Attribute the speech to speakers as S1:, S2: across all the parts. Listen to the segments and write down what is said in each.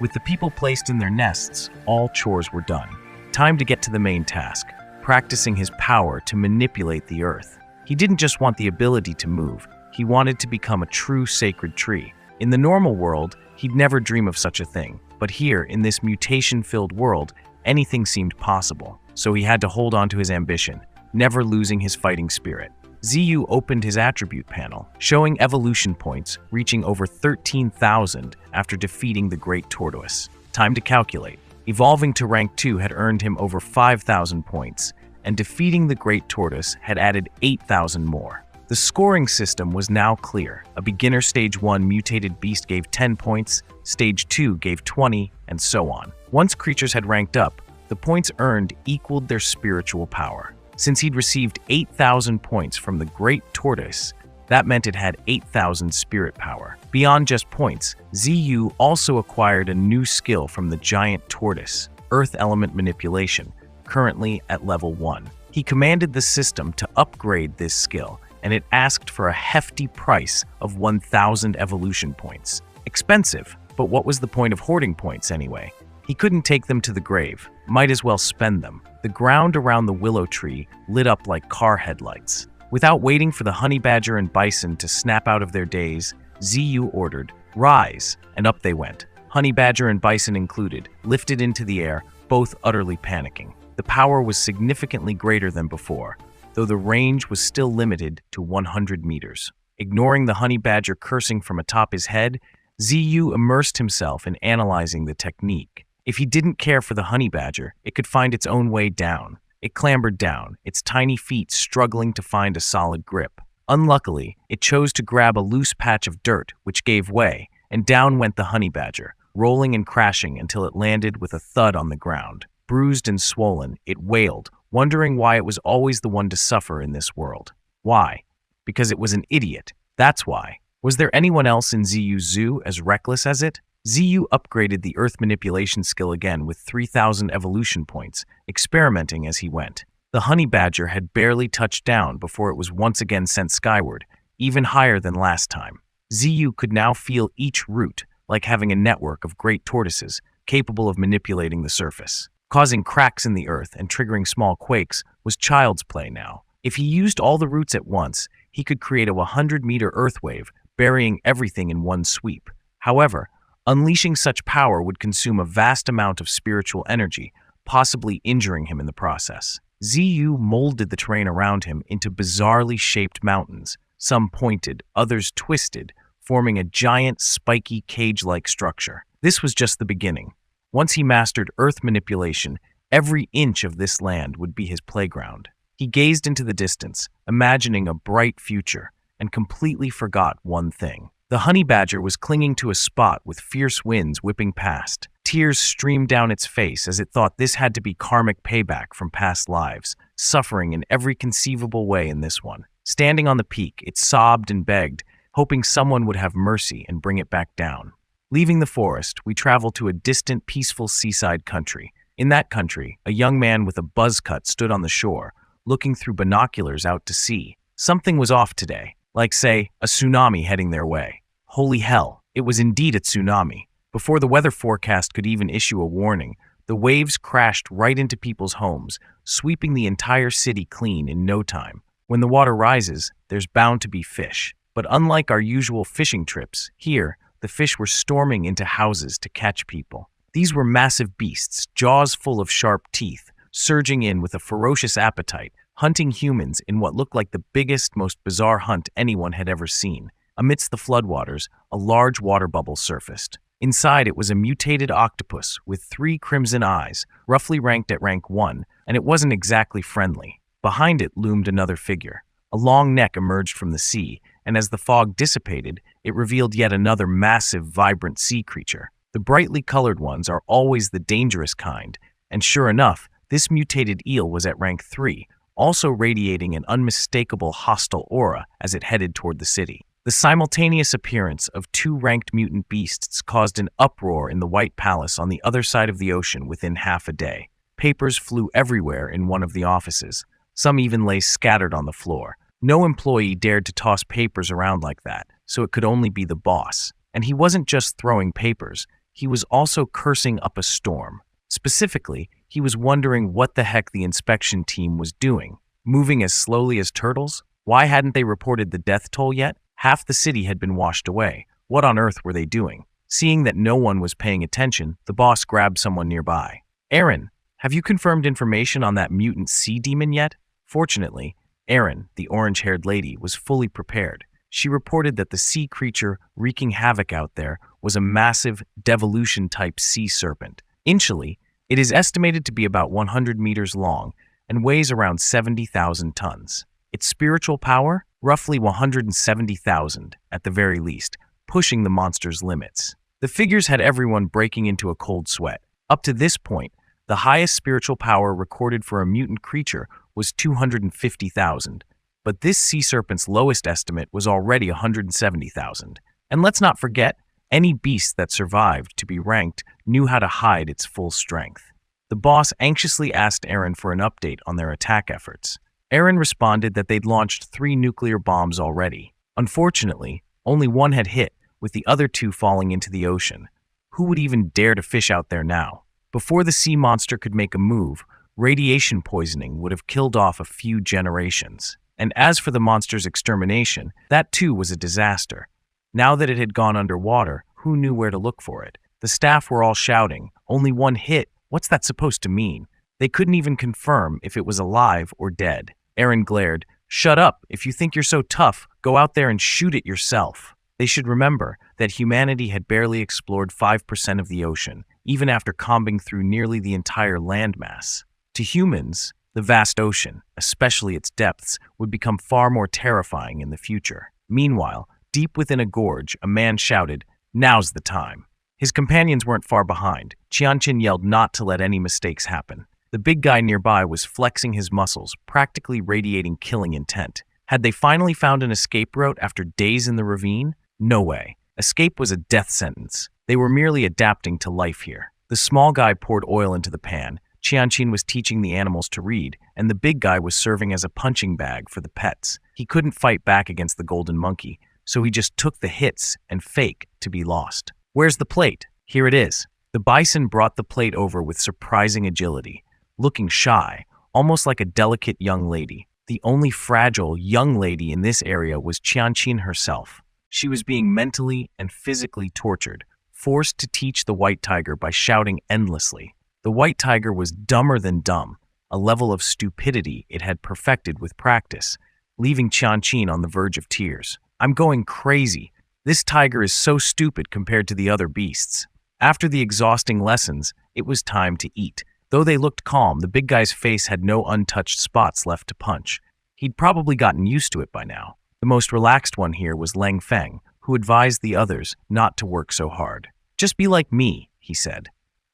S1: With the people placed in their nests, all chores were done. Time to get to the main task, practicing his power to manipulate the earth. He didn't just want the ability to move, he wanted to become a true sacred tree. In the normal world, he'd never dream of such a thing, but here, in this mutation-filled world, anything seemed possible. So he had to hold on to his ambition, never losing his fighting spirit. Ziyu opened his attribute panel, showing evolution points reaching over 13,000 after defeating the Great Tortoise. Time to calculate. Evolving to rank 2 had earned him over 5,000 points, and defeating the Great Tortoise had added 8,000 more. The scoring system was now clear. A beginner Stage 1 mutated beast gave 10 points, Stage 2 gave 20, and so on. Once creatures had ranked up, the points earned equaled their spiritual power. Since he'd received 8,000 points from the Great Tortoise, that meant it had 8,000 spirit power. Beyond just points, Ziyu also acquired a new skill from the giant tortoise, Earth Element Manipulation, currently at level 1. He commanded the system to upgrade this skill, and it asked for a hefty price of 1,000 evolution points. Expensive, but what was the point of hoarding points anyway? He couldn't take them to the grave, might as well spend them. The ground around the willow tree lit up like car headlights. Without waiting for the honey badger and bison to snap out of their daze, Ziyu ordered, "Rise," and up they went. Honey badger and bison included, lifted into the air, both utterly panicking. The power was significantly greater than before, though the range was still limited to 100 meters. Ignoring the honey badger cursing from atop his head, Ziyu immersed himself in analyzing the technique. If he didn't care for the honey badger, it could find its own way down. It clambered down, its tiny feet struggling to find a solid grip. Unluckily, it chose to grab a loose patch of dirt, which gave way, and down went the honey badger, rolling and crashing until it landed with a thud on the ground. Bruised and swollen, it wailed, wondering why it was always the one to suffer in this world. Why? Because it was an idiot. That's why. Was there anyone else in Ziyu's zoo as reckless as it? Ziyu upgraded the earth manipulation skill again with 3,000 evolution points, experimenting as he went. The honey badger had barely touched down before it was once again sent skyward, even higher than last time. Ziyu could now feel each root, like having a network of great tortoises, capable of manipulating the surface. Causing cracks in the earth and triggering small quakes was child's play now. If he used all the roots at once, he could create a 100-meter earth wave, burying everything in one sweep. However, unleashing such power would consume a vast amount of spiritual energy, possibly injuring him in the process. Ziyu molded the terrain around him into bizarrely shaped mountains, some pointed, others twisted, forming a giant, spiky, cage-like structure. This was just the beginning. Once he mastered earth manipulation, every inch of this land would be his playground. He gazed into the distance, imagining a bright future, and completely forgot one thing. The honey badger was clinging to a spot with fierce winds whipping past. Tears streamed down its face as it thought this had to be karmic payback from past lives, suffering in every conceivable way in this one. Standing on the peak, it sobbed and begged, hoping someone would have mercy and bring it back down. Leaving the forest, we traveled to a distant, peaceful seaside country. In that country, a young man with a buzz cut stood on the shore, looking through binoculars out to sea. Something was off today, like, say, a tsunami heading their way. Holy hell, it was indeed a tsunami. Before the weather forecast could even issue a warning, the waves crashed right into people's homes, sweeping the entire city clean in no time. When the water rises, there's bound to be fish. But unlike our usual fishing trips, here, the fish were storming into houses to catch people. These were massive beasts, jaws full of sharp teeth, surging in with a ferocious appetite, hunting humans in what looked like the biggest, most bizarre hunt anyone had ever seen. Amidst the floodwaters, a large water bubble surfaced. Inside it was a mutated octopus with 3 crimson eyes, roughly ranked at rank 1, and it wasn't exactly friendly. Behind it loomed another figure. A long neck emerged from the sea, and as the fog dissipated, it revealed yet another massive, vibrant sea creature. The brightly colored ones are always the dangerous kind, and sure enough, this mutated eel was at rank 3, also radiating an unmistakable hostile aura as it headed toward the city. The simultaneous appearance of 2 ranked mutant beasts caused an uproar in the White Palace on the other side of the ocean within half a day. Papers flew everywhere in one of the offices. Some even lay scattered on the floor. No employee dared to toss papers around like that, so it could only be the boss. And he wasn't just throwing papers. he was also cursing up a storm. Specifically, he was wondering what the heck the inspection team was doing. Moving as slowly as turtles? Why hadn't they reported the death toll yet? Half the city had been washed away. What on earth were they doing? Seeing that no one was paying attention, the boss grabbed someone nearby. Aaron, have you confirmed information on that mutant sea demon yet? Fortunately, Erin, the orange-haired lady, was fully prepared. She reported that the sea creature wreaking havoc out there was a massive, devolution-type sea serpent. Initially, it is estimated to be about 100 meters long and weighs around 70,000 tons. Its spiritual power? Roughly 170,000 at the very least, pushing the monster's limits. The figures had everyone breaking into a cold sweat. Up to this point, the highest spiritual power recorded for a mutant creature was 250,000, but this sea serpent's lowest estimate was already 170,000. And let's not forget, any beast that survived to be ranked knew how to hide its full strength. The boss anxiously asked Aaron for an update on their attack efforts. Aaron responded that they'd launched 3 nuclear bombs already. Unfortunately, only one had hit, with the other 2 falling into the ocean. Who would even dare to fish out there now? Before the sea monster could make a move, radiation poisoning would have killed off a few generations. And as for the monster's extermination, that too was a disaster. Now that it had gone underwater, who knew where to look for it? The staff were all shouting, "Only one hit, what's that supposed to mean?" They couldn't even confirm if it was alive or dead. Aaron glared, "Shut up, if you think you're so tough, go out there and shoot it yourself." They should remember that humanity had barely explored 5% of the ocean, even after combing through nearly the entire landmass. To humans, the vast ocean, especially its depths, would become far more terrifying in the future. Meanwhile, deep within a gorge, a man shouted, "Now's the time." His companions weren't far behind. Qianqin yelled not to let any mistakes happen. The big guy nearby was flexing his muscles, practically radiating killing intent. Had they finally found an escape route after days in the ravine? No way. Escape was a death sentence. They were merely adapting to life here. The small guy poured oil into the pan. Qianqin was teaching the animals to read, and the big guy was serving as a punching bag for the pets. He couldn't fight back against the golden monkey, so he just took the hits and faked to be lost. "Where's the plate?" "Here it is." The bison brought the plate over with surprising agility, looking shy, almost like a delicate young lady. The only fragile young lady in this area was Qianqin herself. She was being mentally and physically tortured, forced to teach the white tiger by shouting endlessly. The white tiger was dumber than dumb, a level of stupidity it had perfected with practice, leaving Qianqin on the verge of tears. "I'm going crazy. This tiger is so stupid compared to the other beasts." After the exhausting lessons, it was time to eat. Though they looked calm, the big guy's face had no untouched spots left to punch. He'd probably gotten used to it by now. The most relaxed one here was Lang Feng, who advised the others not to work so hard. "Just be like me," he said.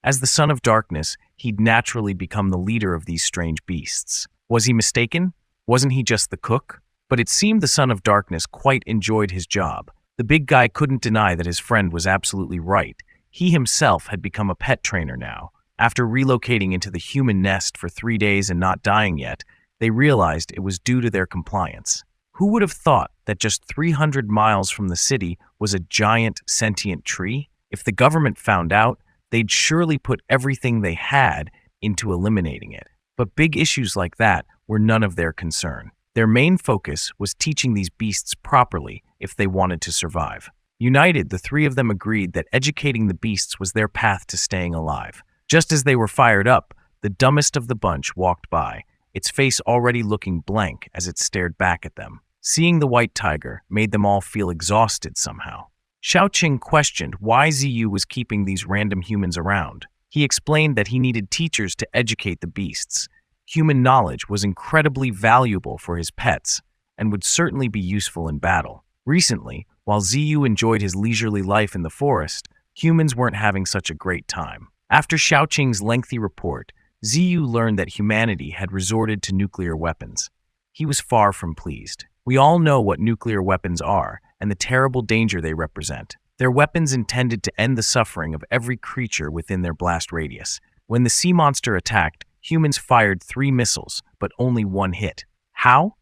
S1: As the son of darkness, he'd naturally become the leader of these strange beasts. Was he mistaken? Wasn't he just the cook? But it seemed the son of darkness quite enjoyed his job. The big guy couldn't deny that his friend was absolutely right. He himself had become a pet trainer now. After relocating into the human nest for 3 days and not dying yet, they realized it was due to their compliance. Who would have thought that just 300 miles from the city was a giant sentient tree? If the government found out, they'd surely put everything they had into eliminating it. But big issues like that were none of their concern. Their main focus was teaching these beasts properly if they wanted to survive. United, the 3 of them agreed that educating the beasts was their path to staying alive. Just as they were fired up, the dumbest of the bunch walked by, its face already looking blank as it stared back at them. Seeing the white tiger made them all feel exhausted somehow. Xiaoqing questioned why Ziyu was keeping these random humans around. He explained that he needed teachers to educate the beasts. Human knowledge was incredibly valuable for his pets and would certainly be useful in battle. Recently, while Ziyu enjoyed his leisurely life in the forest, humans weren't having such a great time. After Xiaoqing's lengthy report, Ziyu learned that humanity had resorted to nuclear weapons. He was far from pleased. We all know what nuclear weapons are and the terrible danger they represent. They're weapons intended to end the suffering of every creature within their blast radius. When the sea monster attacked, humans fired 3 missiles, but only 1 hit. How?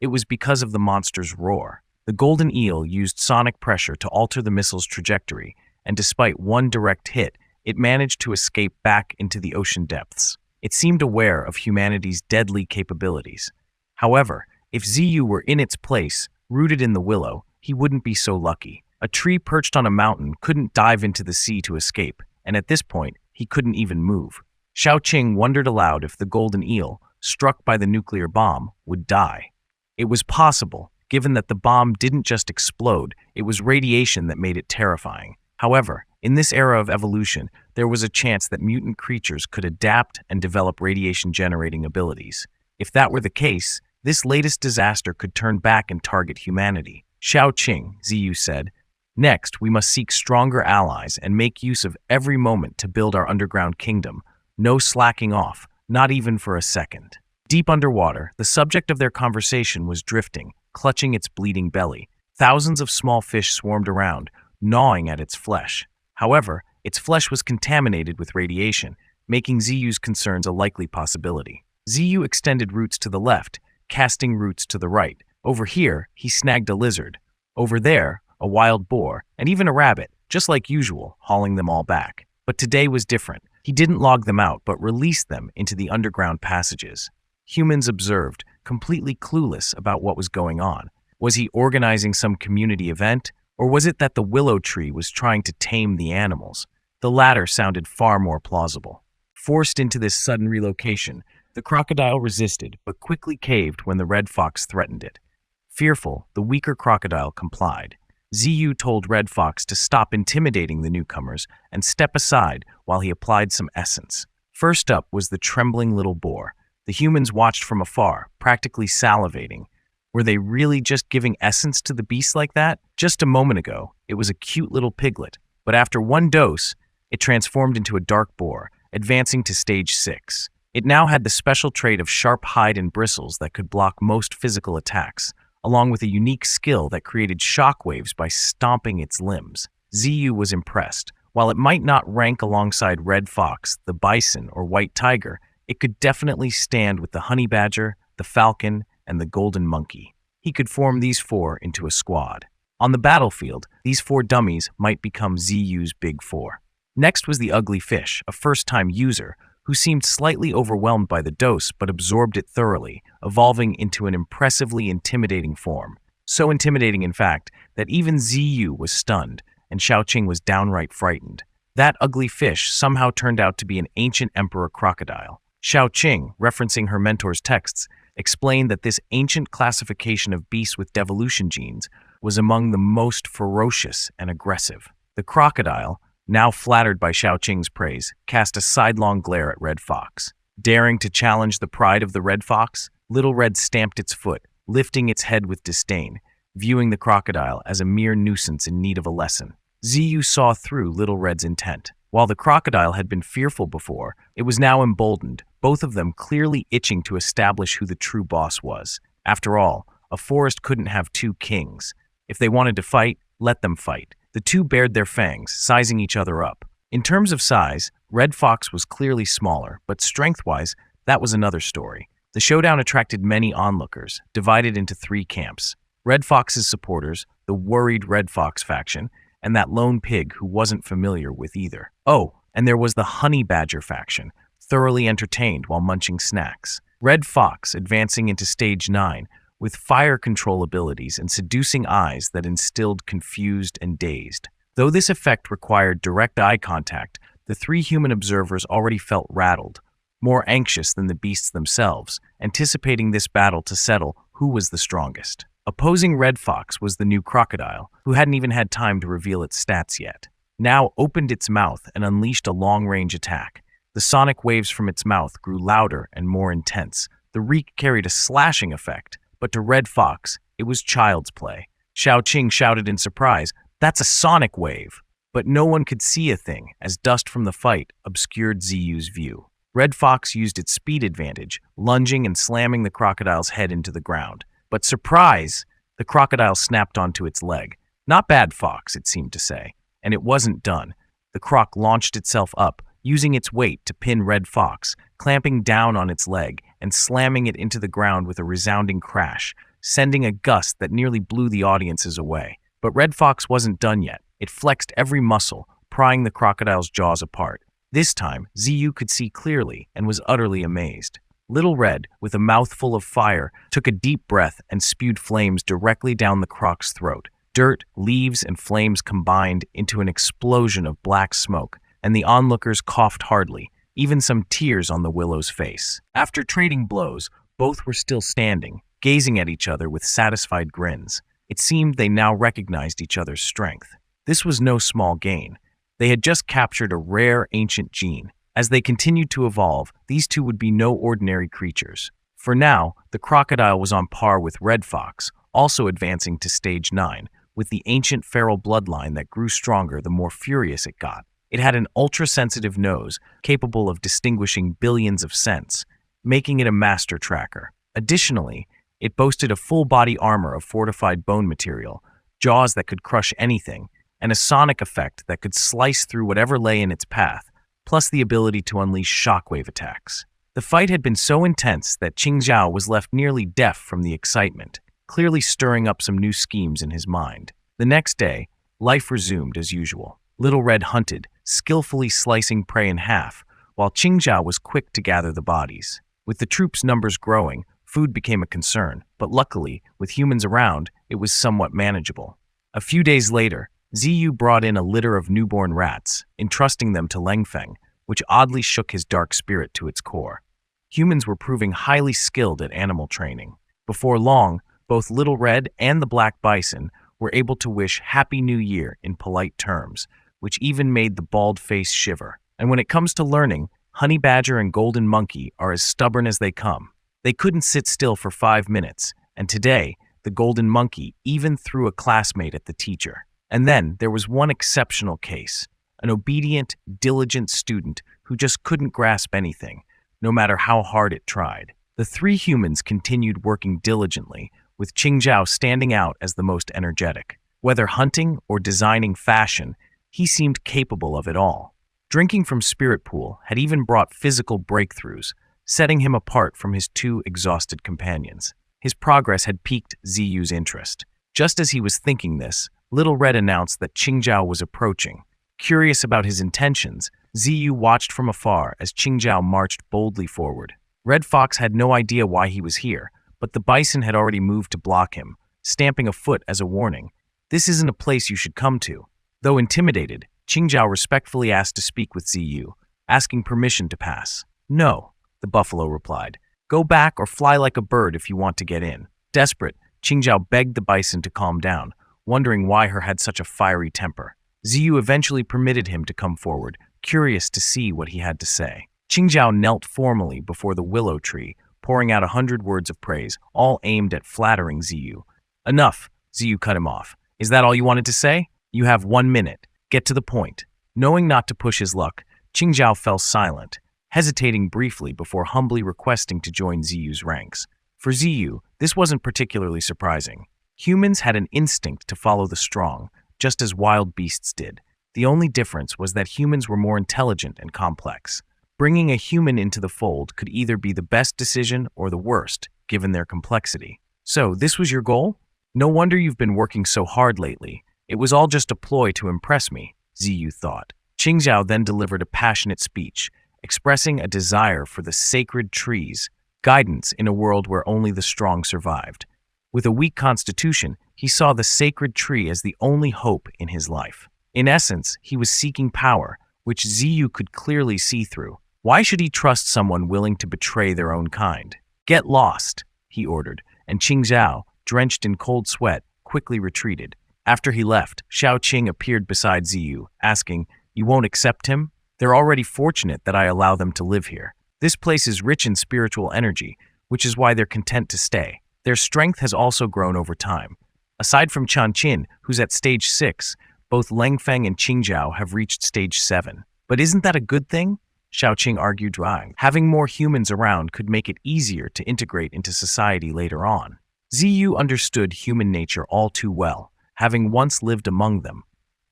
S1: It was because of the monster's roar. The golden eel used sonic pressure to alter the missile's trajectory, and despite one direct hit, it managed to escape back into the ocean depths. It seemed aware of humanity's deadly capabilities. However, if Ziyu were in its place, rooted in the willow, he wouldn't be so lucky. A tree perched on a mountain couldn't dive into the sea to escape, and at this point, he couldn't even move. Xiaoqing wondered aloud if the golden eel, struck by the nuclear bomb, would die. It was possible, given that the bomb didn't just explode, it was radiation that made it terrifying. However, in this era of evolution, there was a chance that mutant creatures could adapt and develop radiation-generating abilities. If that were the case, this latest disaster could turn back and target humanity. Xiaoqing, Ziyu said, "Next, we must seek stronger allies and make use of every moment to build our underground kingdom. No slacking off, not even for a second." Deep underwater, the subject of their conversation was drifting, clutching its bleeding belly. Thousands of small fish swarmed around, gnawing at its flesh. However, its flesh was contaminated with radiation, making Ziyu's concerns a likely possibility. Ziyu extended roots to the left, casting roots to the right. Over here, he snagged a lizard. Over there, a wild boar, and even a rabbit, just like usual, hauling them all back. But today was different. He didn't log them out, but released them into the underground passages. Humans observed, completely clueless about what was going on. Was he organizing some community event? Or was it that the willow tree was trying to tame the animals? The latter sounded far more plausible. Forced into this sudden relocation, the crocodile resisted, but quickly caved when the red fox threatened it. Fearful, the weaker crocodile complied. Ziyu told Red Fox to stop intimidating the newcomers and step aside while he applied some essence. First up was the trembling little boar. The humans watched from afar, practically salivating. Were they really just giving essence to the beast like that? Just a moment ago, it was a cute little piglet, but after one dose, it transformed into a dark boar, advancing to stage 6. It now had the special trait of sharp hide and bristles that could block most physical attacks, along with a unique skill that created shockwaves by stomping its limbs. Ziyu was impressed. While it might not rank alongside Red Fox, the bison, or white tiger, it could definitely stand with the honey badger, the falcon, and the golden monkey. He could form these 4 into a squad. On the battlefield, these 4 dummies might become Ziyu's big 4. Next was the ugly fish, a first-time user, who seemed slightly overwhelmed by the dose but absorbed it thoroughly, evolving into an impressively intimidating form. So intimidating, in fact, that even Ziyu was stunned, and Xiaoqing was downright frightened. That ugly fish somehow turned out to be an ancient emperor crocodile. Xiaoqing, referencing her mentor's texts, explained that this ancient classification of beasts with devolution genes was among the most ferocious and aggressive. The crocodile, now flattered by Xiaoqing's praise, cast a sidelong glare at Red Fox. Daring to challenge the pride of the Red Fox, Little Red stamped its foot, lifting its head with disdain, viewing the crocodile as a mere nuisance in need of a lesson. Ziyu saw through Little Red's intent. While the crocodile had been fearful before, it was now emboldened, both of them clearly itching to establish who the true boss was. After all, a forest couldn't have 2 kings. If they wanted to fight, let them fight. The 2 bared their fangs, sizing each other up. In terms of size, Red Fox was clearly smaller, but strength-wise, that was another story. The showdown attracted many onlookers, divided into 3 camps. Red Fox's supporters, the worried Red Fox faction, and that lone pig who wasn't familiar with either. Oh, and there was the Honey Badger faction, thoroughly entertained while munching snacks. Red Fox advancing into stage 9, with fire control abilities and seducing eyes that instilled confused and dazed. Though this effect required direct eye contact, the 3 human observers already felt rattled, more anxious than the beasts themselves, anticipating this battle to settle who was the strongest. Opposing Red Fox was the new crocodile, who hadn't even had time to reveal its stats yet. Now opened its mouth and unleashed a long-range attack. The sonic waves from its mouth grew louder and more intense. The reek carried a slashing effect, but to Red Fox, it was child's play. Xiaoqing shouted in surprise, "That's a sonic wave!" But no one could see a thing, as dust from the fight obscured Ziyu's view. Red Fox used its speed advantage, lunging and slamming the crocodile's head into the ground. But surprise! The crocodile snapped onto its leg. "Not bad, Fox," it seemed to say. And it wasn't done. The croc launched itself up, using its weight to pin Red Fox, clamping down on its leg and slamming it into the ground with a resounding crash, sending a gust that nearly blew the audiences away. But Red Fox wasn't done yet. It flexed every muscle, prying the crocodile's jaws apart. This time, Ziyu could see clearly and was utterly amazed. Little Red, with a mouthful of fire, took a deep breath and spewed flames directly down the croc's throat. Dirt, leaves, and flames combined into an explosion of black smoke, and the onlookers coughed hardly, even some tears on the willow's face. After trading blows, both were still standing, gazing at each other with satisfied grins. It seemed they now recognized each other's strength. This was no small gain. They had just captured a rare ancient gene. As they continued to evolve, these two would be no ordinary creatures. For now, the crocodile was on par with Red Fox, also advancing to stage 9, with the ancient feral bloodline that grew stronger the more furious it got. It had an ultra-sensitive nose, capable of distinguishing billions of scents, making it a master tracker. Additionally, it boasted a full-body armor of fortified bone material, jaws that could crush anything, and a sonic effect that could slice through whatever lay in its path, plus the ability to unleash shockwave attacks. The fight had been so intense that Qing Zhao was left nearly deaf from the excitement, clearly stirring up some new schemes in his mind. The next day, life resumed as usual. Little Red hunted, skillfully slicing prey in half, while Qing Zhao was quick to gather the bodies. With the troops' numbers growing, food became a concern, but luckily, with humans around, it was somewhat manageable. A few days later, Ziyu brought in a litter of newborn rats, entrusting them to Lengfeng, which oddly shook his dark spirit to its core. Humans were proving highly skilled at animal training. Before long, both Little Red and the Black Bison were able to wish Happy New Year in polite terms, which even made the bald face shiver. And when it comes to learning, Honey Badger and Golden Monkey are as stubborn as they come. They couldn't sit still for 5 minutes, and today, the Golden Monkey even threw a classmate at the teacher. And then there was one exceptional case, an obedient, diligent student who just couldn't grasp anything, no matter how hard it tried. The three humans continued working diligently, with Qing Zhao standing out as the most energetic. Whether hunting or designing fashion, he seemed capable of it all. Drinking from Spirit Pool had even brought physical breakthroughs, setting him apart from his two exhausted companions. His progress had piqued Ziyu's interest. Just as he was thinking this, Little Red announced that Qing Zhao was approaching. Curious about his intentions, Ziyu watched from afar as Qing Zhao marched boldly forward. Red Fox had no idea why he was here, but the bison had already moved to block him, stamping a foot as a warning. This isn't a place you should come to. Though intimidated, Qing Zhao respectfully asked to speak with Ziyu, asking permission to pass. No, the buffalo replied. Go back or fly like a bird if you want to get in. Desperate, Qing Zhao begged the bison to calm down, wondering why her had such a fiery temper. Ziyu eventually permitted him to come forward, curious to see what he had to say. Qing Zhao knelt formally before the willow tree, pouring out 100 words of praise, all aimed at flattering Ziyu. Enough, Ziyu cut him off. Is that all you wanted to say? You have 1 minute. Get to the point. Knowing not to push his luck, Qing Zhao fell silent, hesitating briefly before humbly requesting to join Ziyu's ranks. For Ziyu, this wasn't particularly surprising. Humans had an instinct to follow the strong, just as wild beasts did. The only difference was that humans were more intelligent and complex. Bringing a human into the fold could either be the best decision or the worst, given their complexity. So, this was your goal? No wonder you've been working so hard lately. It was all just a ploy to impress me, Ziyu thought. Qing Zhao then delivered a passionate speech, expressing a desire for the sacred trees, guidance in a world where only the strong survived. With a weak constitution, he saw the sacred tree as the only hope in his life. In essence, he was seeking power, which Ziyu could clearly see through. Why should he trust someone willing to betray their own kind? Get lost, he ordered, and Qing Zhao, drenched in cold sweat, quickly retreated. After he left, Xiao Qing appeared beside Ziyu, asking, "You won't accept him? They're already fortunate that I allow them to live here. This place is rich in spiritual energy, which is why they're content to stay. Their strength has also grown over time. Aside from Chanqin, who's at stage 6, both Lengfeng and Qing Zhao have reached stage 7. But isn't that a good thing?" Xiao Qing argued. Having more humans around could make it easier to integrate into society later on. Ziyu understood human nature all too well, having once lived among them.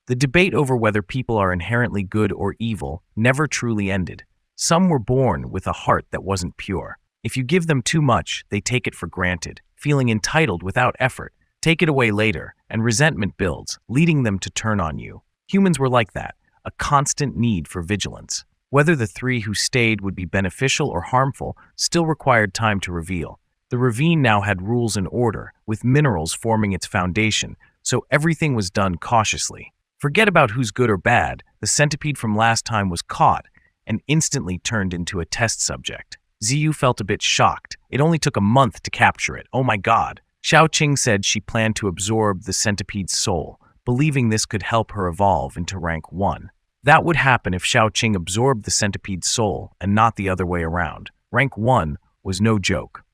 S1: The debate over whether people are inherently good or evil never truly ended. Some were born with a heart that wasn't pure. If you give them too much, they take it for granted, feeling entitled without effort. Take it away later, and resentment builds, leading them to turn on you. Humans were like that, a constant need for vigilance. Whether the three who stayed would be beneficial or harmful still required time to reveal. The ravine now had rules and order, with minerals forming its foundation, so everything was done cautiously. Forget about who's good or bad, the centipede from last time was caught and instantly turned into a test subject. Ziyu felt a bit shocked. It only took a month to capture it. Oh my god. Xiaoqing said she planned to absorb the centipede's soul, believing this could help her evolve into rank 1. That would happen if Xiaoqing absorbed the centipede's soul and not the other way around. Rank 1 was no joke.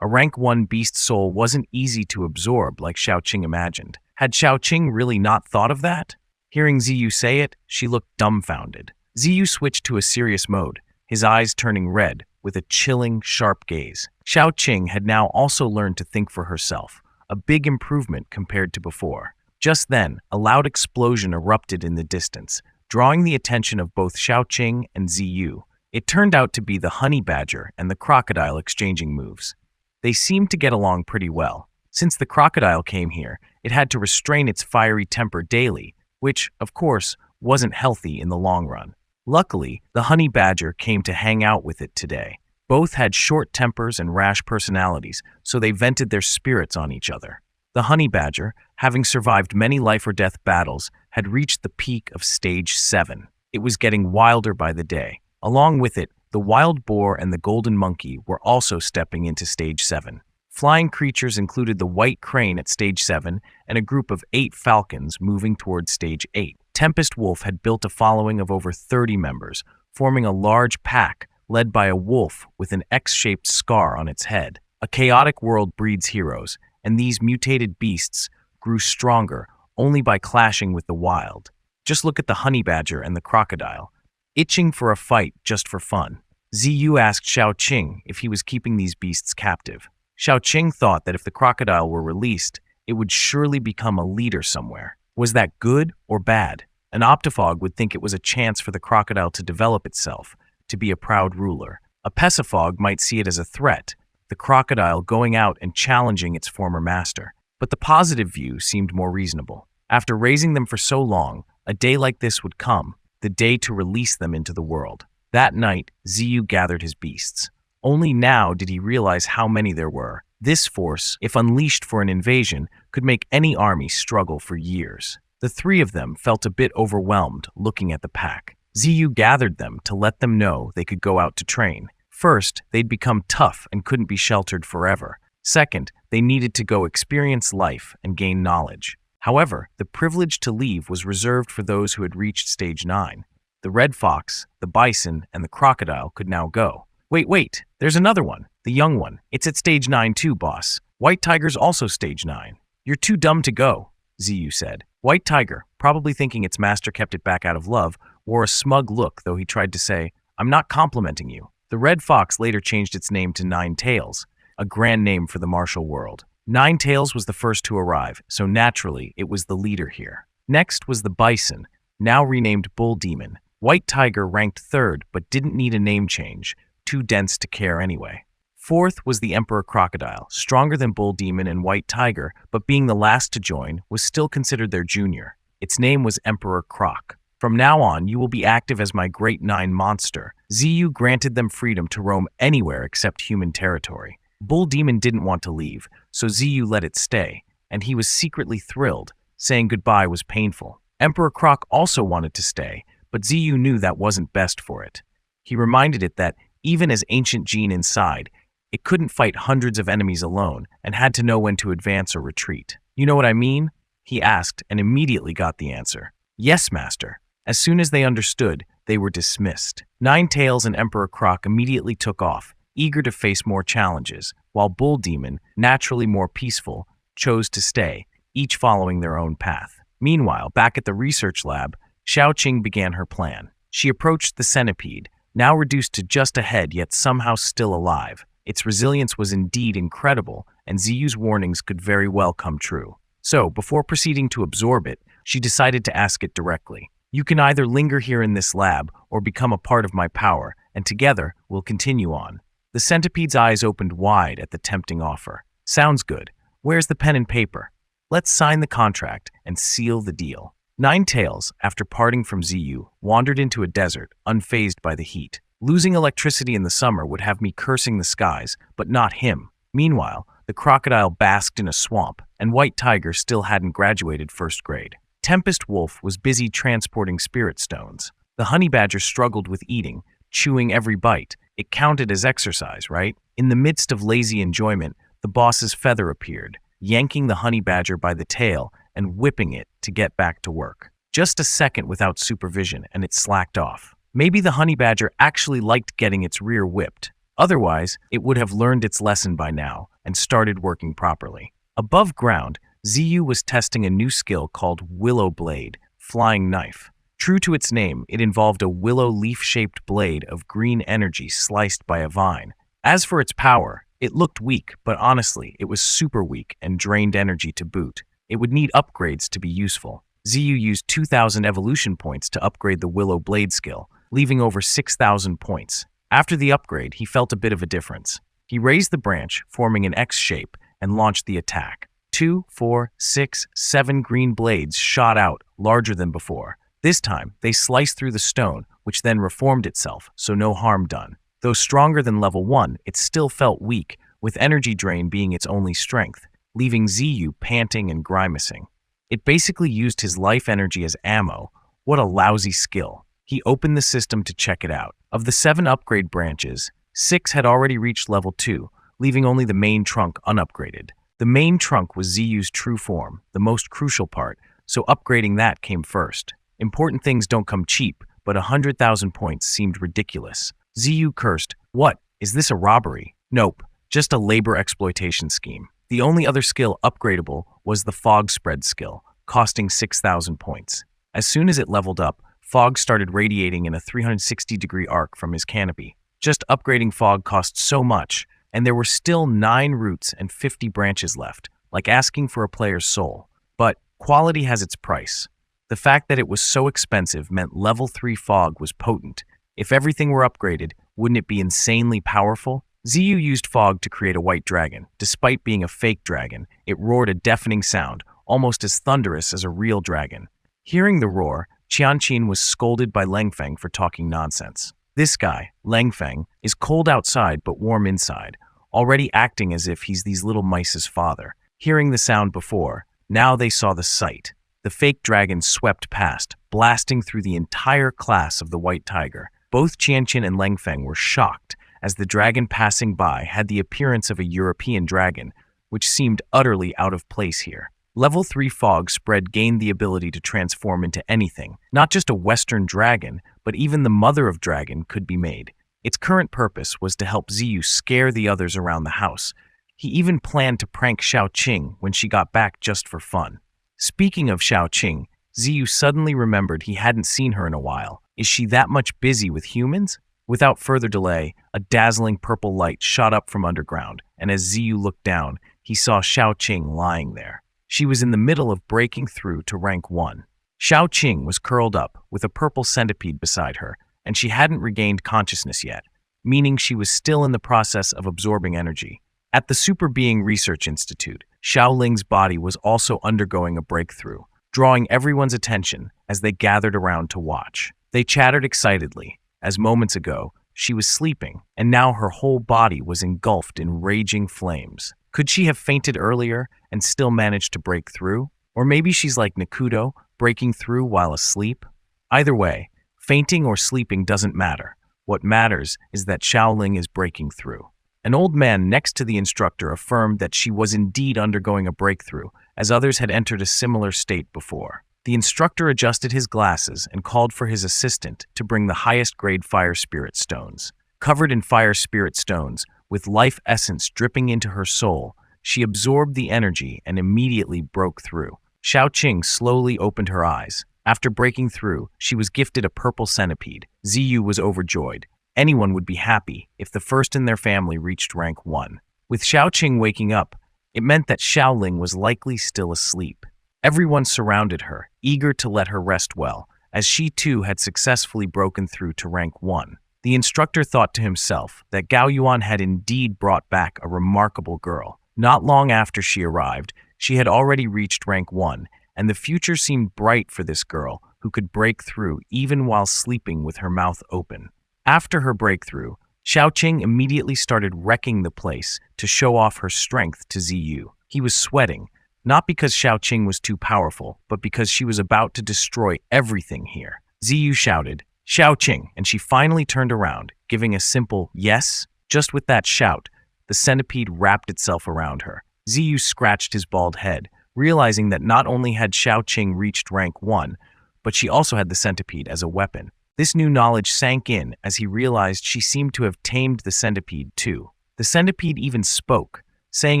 S1: A rank 1 beast soul wasn't easy to absorb like Xiaoqing imagined. Had Xiaoqing really not thought of that? Hearing Ziyu say it, she looked dumbfounded. Ziyu switched to a serious mode, his eyes turning red, with a chilling, sharp gaze. Xiaoqing had now also learned to think for herself, a big improvement compared to before. Just then, a loud explosion erupted in the distance, drawing the attention of both Xiaoqing and Ziyu. It turned out to be the honey badger and the crocodile exchanging moves. They seemed to get along pretty well. Since the crocodile came here, it had to restrain its fiery temper daily, which, of course, wasn't healthy in the long run. Luckily, the honey badger came to hang out with it today. Both had short tempers and rash personalities, so they vented their spirits on each other. The honey badger, having survived many life-or-death battles, had reached the peak of Stage 7. It was getting wilder by the day. Along with it, the wild boar and the golden monkey were also stepping into Stage 7. Flying creatures included the white crane at Stage 7 and a group of 8 falcons moving towards Stage 8. Tempest Wolf had built a following of over 30 members, forming a large pack led by a wolf with an X-shaped scar on its head. A chaotic world breeds heroes, and these mutated beasts grew stronger only by clashing with the wild. Just look at the honey badger and the crocodile, itching for a fight just for fun. Ziyu asked Xiaoqing if he was keeping these beasts captive. Xiaoqing thought that if the crocodile were released, it would surely become a leader somewhere. Was that good or bad? An optophog would think it was a chance for the crocodile to develop itself, to be a proud ruler. A pesiphog might see it as a threat, the crocodile going out and challenging its former master. But the positive view seemed more reasonable. After raising them for so long, a day like this would come, the day to release them into the world. That night, Ziyu gathered his beasts. Only now did he realize how many there were. This force, if unleashed for an invasion, could make any army struggle for years. The 3 of them felt a bit overwhelmed looking at the pack. Ziyu gathered them to let them know they could go out to train. First, they'd become tough and couldn't be sheltered forever. Second, they needed to go experience life and gain knowledge. However, the privilege to leave was reserved for those who had reached Stage 9. The red fox, the bison, and the crocodile could now go. Wait, there's another one, the young one. It's at Stage 9 too, boss. White Tiger's also Stage 9. You're too dumb to go, Ziyu said. White Tiger, probably thinking its master kept it back out of love, wore a smug look, though he tried to say, I'm not complimenting you. The red fox later changed its name to Nine Tails, a grand name for the martial world. Nine Tails was the first to arrive, so naturally it was the leader here. Next was the bison, now renamed Bull Demon. White Tiger ranked 3rd, but didn't need a name change, too dense to care anyway. 4th was the Emperor Crocodile, stronger than Bull Demon and White Tiger, but being the last to join, was still considered their junior. Its name was Emperor Croc. From now on, you will be active as my Great 9 monster. Ziyu granted them freedom to roam anywhere except human territory. Bull Demon didn't want to leave, so Ziyu let it stay, and he was secretly thrilled. Saying goodbye was painful. Emperor Croc also wanted to stay, but Ziyu knew that wasn't best for it. He reminded it that, even as ancient gene inside, it couldn't fight hundreds of enemies alone and had to know when to advance or retreat. You know what I mean? He asked and immediately got the answer. Yes, master. As soon as they understood, they were dismissed. Nine Tails and Emperor Croc immediately took off, eager to face more challenges, while Bull Demon, naturally more peaceful, chose to stay, each following their own path. Meanwhile, back at the research lab, Xiaoqing began her plan. She approached the centipede, now reduced to just a head yet somehow still alive. Its resilience was indeed incredible, and Ziyu's warnings could very well come true. So, before proceeding to absorb it, she decided to ask it directly. You can either linger here in this lab or become a part of my power, and together we'll continue on. The centipede's eyes opened wide at the tempting offer. Sounds good. Where's the pen and paper? Let's sign the contract and seal the deal. Nine Tails, after parting from Ziyu, wandered into a desert, unfazed by the heat. Losing electricity in the summer would have me cursing the skies, but not him. Meanwhile, the crocodile basked in a swamp, and White Tiger still hadn't graduated first grade. Tempest Wolf was busy transporting spirit stones. The honey badger struggled with eating, chewing every bite. It counted as exercise, right? In the midst of lazy enjoyment, the boss's feather appeared, yanking the honey badger by the tail and whipping it to get back to work. Just a second without supervision, and it slacked off. Maybe the honey badger actually liked getting its rear whipped. Otherwise, it would have learned its lesson by now and started working properly. Above ground, Ziyu was testing a new skill called Willow Blade, Flying Knife. True to its name, it involved a willow leaf-shaped blade of green energy sliced by a vine. As for its power, it looked weak, but honestly, it was super weak and drained energy to boot. It would need upgrades to be useful. Ziyu used 2,000 evolution points to upgrade the Willow Blade skill, leaving over 6,000 points. After the upgrade, he felt a bit of a difference. He raised the branch, forming an X shape, and launched the attack. 2, 4, 6, 7 green blades shot out, larger than before. This time, they sliced through the stone, which then reformed itself, so no harm done. Though stronger than level 1, it still felt weak, with energy drain being its only strength, leaving Ziyu panting and grimacing. It basically used his life energy as ammo. What a lousy skill. He opened the system to check it out. Of the 7 upgrade branches, 6 had already reached level 2, leaving only the main trunk unupgraded. The main trunk was Ziyu's true form, the most crucial part, so upgrading that came first. Important things don't come cheap, but 100,000 points seemed ridiculous. Ziyu cursed, "What? Is this a robbery?" "Nope, just a labor exploitation scheme." The only other skill upgradable was the Fog Spread skill, costing 6,000 points. As soon as it leveled up, fog started radiating in a 360-degree arc from his canopy. Just upgrading fog cost so much, and there were still 9 roots and 50 branches left, like asking for a player's soul. But quality has its price. The fact that it was so expensive meant level 3 fog was potent. If everything were upgraded, wouldn't it be insanely powerful? Ziyu used fog to create a white dragon. Despite being a fake dragon, it roared a deafening sound, almost as thunderous as a real dragon. Hearing the roar, Qianqin was scolded by Lengfeng for talking nonsense. This guy, Lengfeng, is cold outside but warm inside, already acting as if he's these little mice's father. Hearing the sound before, now they saw the sight. The fake dragon swept past, blasting through the entire class of the White Tiger. Both Qianqin and Lengfeng were shocked, as the dragon passing by had the appearance of a European dragon, which seemed utterly out of place here. Level 3 Fog Spread gained the ability to transform into anything. Not just a Western dragon, but even the mother of dragon could be made. Its current purpose was to help Ziyu scare the others around the house. He even planned to prank Xiaoqing when she got back just for fun. Speaking of Xiaoqing, Ziyu suddenly remembered he hadn't seen her in a while. Is she that much busy with humans? Without further delay, a dazzling purple light shot up from underground, and as Ziyu looked down, he saw Xiaoqing lying there. She was in the middle of breaking through to rank 1. Xiaoqing was curled up, with a purple centipede beside her, and she hadn't regained consciousness yet, meaning she was still in the process of absorbing energy. At the Super Being Research Institute, Xiaoling's body was also undergoing a breakthrough, drawing everyone's attention as they gathered around to watch. They chattered excitedly, as moments ago, she was sleeping, and now her whole body was engulfed in raging flames. Could she have fainted earlier and still managed to break through? Or maybe she's like Nakuto, breaking through while asleep? Either way, fainting or sleeping doesn't matter. What matters is that Xiaoling is breaking through. An old man next to the instructor affirmed that she was indeed undergoing a breakthrough, as others had entered a similar state before. The instructor adjusted his glasses and called for his assistant to bring the highest grade fire spirit stones. Covered in fire spirit stones, with life essence dripping into her soul, she absorbed the energy and immediately broke through. Xiaoqing slowly opened her eyes. After breaking through, she was gifted a purple centipede. Ziyu was overjoyed. Anyone would be happy if the first in their family reached rank 1. With Xiaoqing waking up, it meant that Xiaoling was likely still asleep. Everyone surrounded her, eager to let her rest well, as she too had successfully broken through to rank 1. The instructor thought to himself that Gao Yuan had indeed brought back a remarkable girl. Not long after she arrived, she had already reached rank 1, and the future seemed bright for this girl who could break through even while sleeping with her mouth open. After her breakthrough, Xiaoqing immediately started wrecking the place to show off her strength to Ziyu. He was sweating, not because Xiaoqing was too powerful, but because she was about to destroy everything here. Ziyu shouted, "Xiaoqing," and she finally turned around, giving a simple yes. Just with that shout, the centipede wrapped itself around her. Ziyu scratched his bald head, realizing that not only had Xiaoqing reached rank 1, but she also had the centipede as a weapon. This new knowledge sank in as he realized she seemed to have tamed the centipede too. The centipede even spoke, saying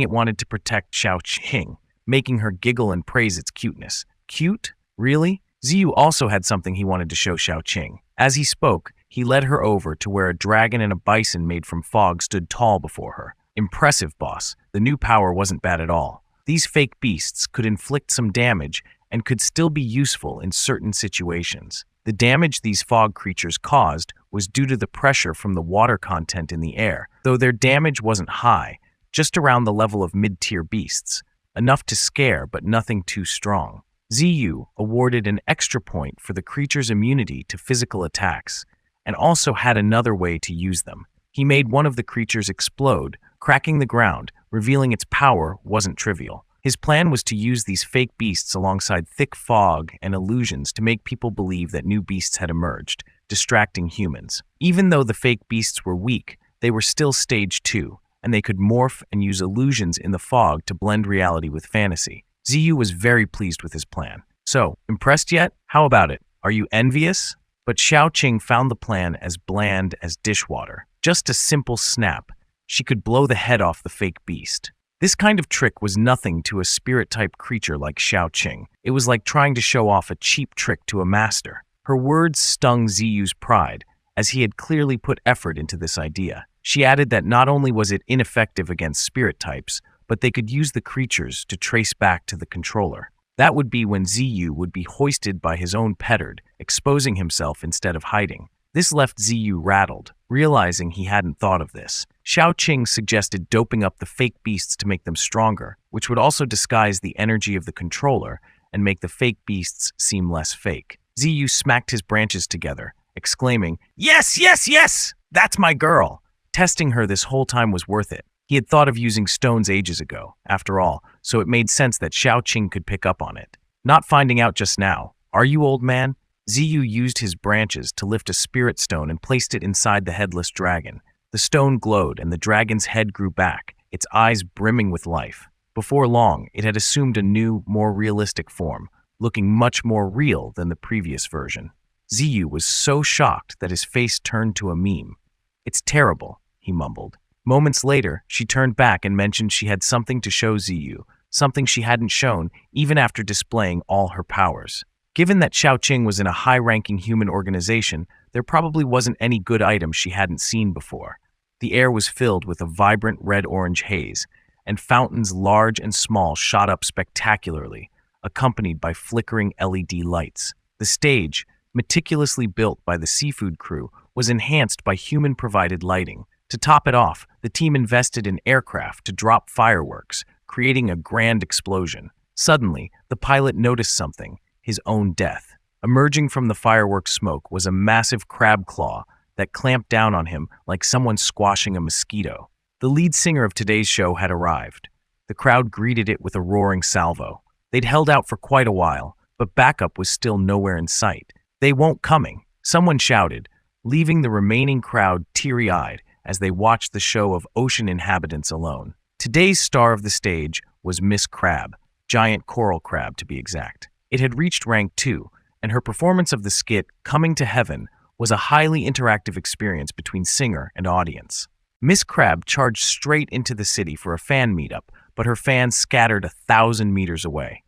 S1: it wanted to protect Xiaoqing, making her giggle and praise its cuteness. Cute? Really? Ziyu also had something he wanted to show Xiaoqing. As he spoke, he led her over to where a dragon and a bison made from fog stood tall before her. Impressive, boss. The new power wasn't bad at all. These fake beasts could inflict some damage and could still be useful in certain situations. The damage these fog creatures caused was due to the pressure from the water content in the air, though their damage wasn't high, just around the level of mid-tier beasts, enough to scare but nothing too strong. Ziyu awarded an extra point for the creature's immunity to physical attacks, and also had another way to use them. He made one of the creatures explode, cracking the ground, revealing its power wasn't trivial. His plan was to use these fake beasts alongside thick fog and illusions to make people believe that new beasts had emerged, distracting humans. Even though the fake beasts were weak, they were still stage 2, and they could morph and use illusions in the fog to blend reality with fantasy. Ziyu was very pleased with his plan. So, impressed yet? How about it? Are you envious? But Xiaoqing found the plan as bland as dishwater. Just a simple snap. She could blow the head off the fake beast. This kind of trick was nothing to a spirit-type creature like Xiaoqing. It was like trying to show off a cheap trick to a master. Her words stung Ziyu's pride, as he had clearly put effort into this idea. She added that not only was it ineffective against spirit types, but they could use the creatures to trace back to the controller. That would be when Ziyu would be hoisted by his own petard, exposing himself instead of hiding. This left Ziyu rattled, realizing he hadn't thought of this. Xiaoqing suggested doping up the fake beasts to make them stronger, which would also disguise the energy of the controller and make the fake beasts seem less fake. Ziyu smacked his branches together, exclaiming, "Yes, yes, yes! That's my girl!" Testing her this whole time was worth it. He had thought of using stones ages ago, after all, so it made sense that Xiaoqing could pick up on it. Not finding out just now. Are you, old man? Ziyu used his branches to lift a spirit stone and placed it inside the headless dragon. The stone glowed and the dragon's head grew back, its eyes brimming with life. Before long, it had assumed a new, more realistic form, looking much more real than the previous version. Ziyu was so shocked that his face turned to a meme. "It's terrible," he mumbled. Moments later, she turned back and mentioned she had something to show Ziyu, something she hadn't shown even after displaying all her powers. Given that Xiaoqing was in a high-ranking human organization, there probably wasn't any good item she hadn't seen before. The air was filled with a vibrant red-orange haze, and fountains large and small shot up spectacularly, accompanied by flickering LED lights. The stage, meticulously built by the seafood crew, was enhanced by human-provided lighting. To top it off, the team invested in aircraft to drop fireworks, creating a grand explosion. Suddenly, the pilot noticed something: his own death. Emerging from the fireworks smoke was a massive crab claw that clamped down on him like someone squashing a mosquito. The lead singer of today's show had arrived. The crowd greeted it with a roaring salvo. They'd held out for quite a while, but backup was still nowhere in sight. "They won't coming," someone shouted, leaving the remaining crowd teary-eyed as they watched the show of ocean inhabitants alone. Today's star of the stage was Miss Crab, giant coral crab to be exact. It had reached rank 2, and her performance of the skit, Coming to Heaven, was a highly interactive experience between singer and audience. Miss Crab charged straight into the city for a fan meetup, but her fans scattered 1,000 meters away.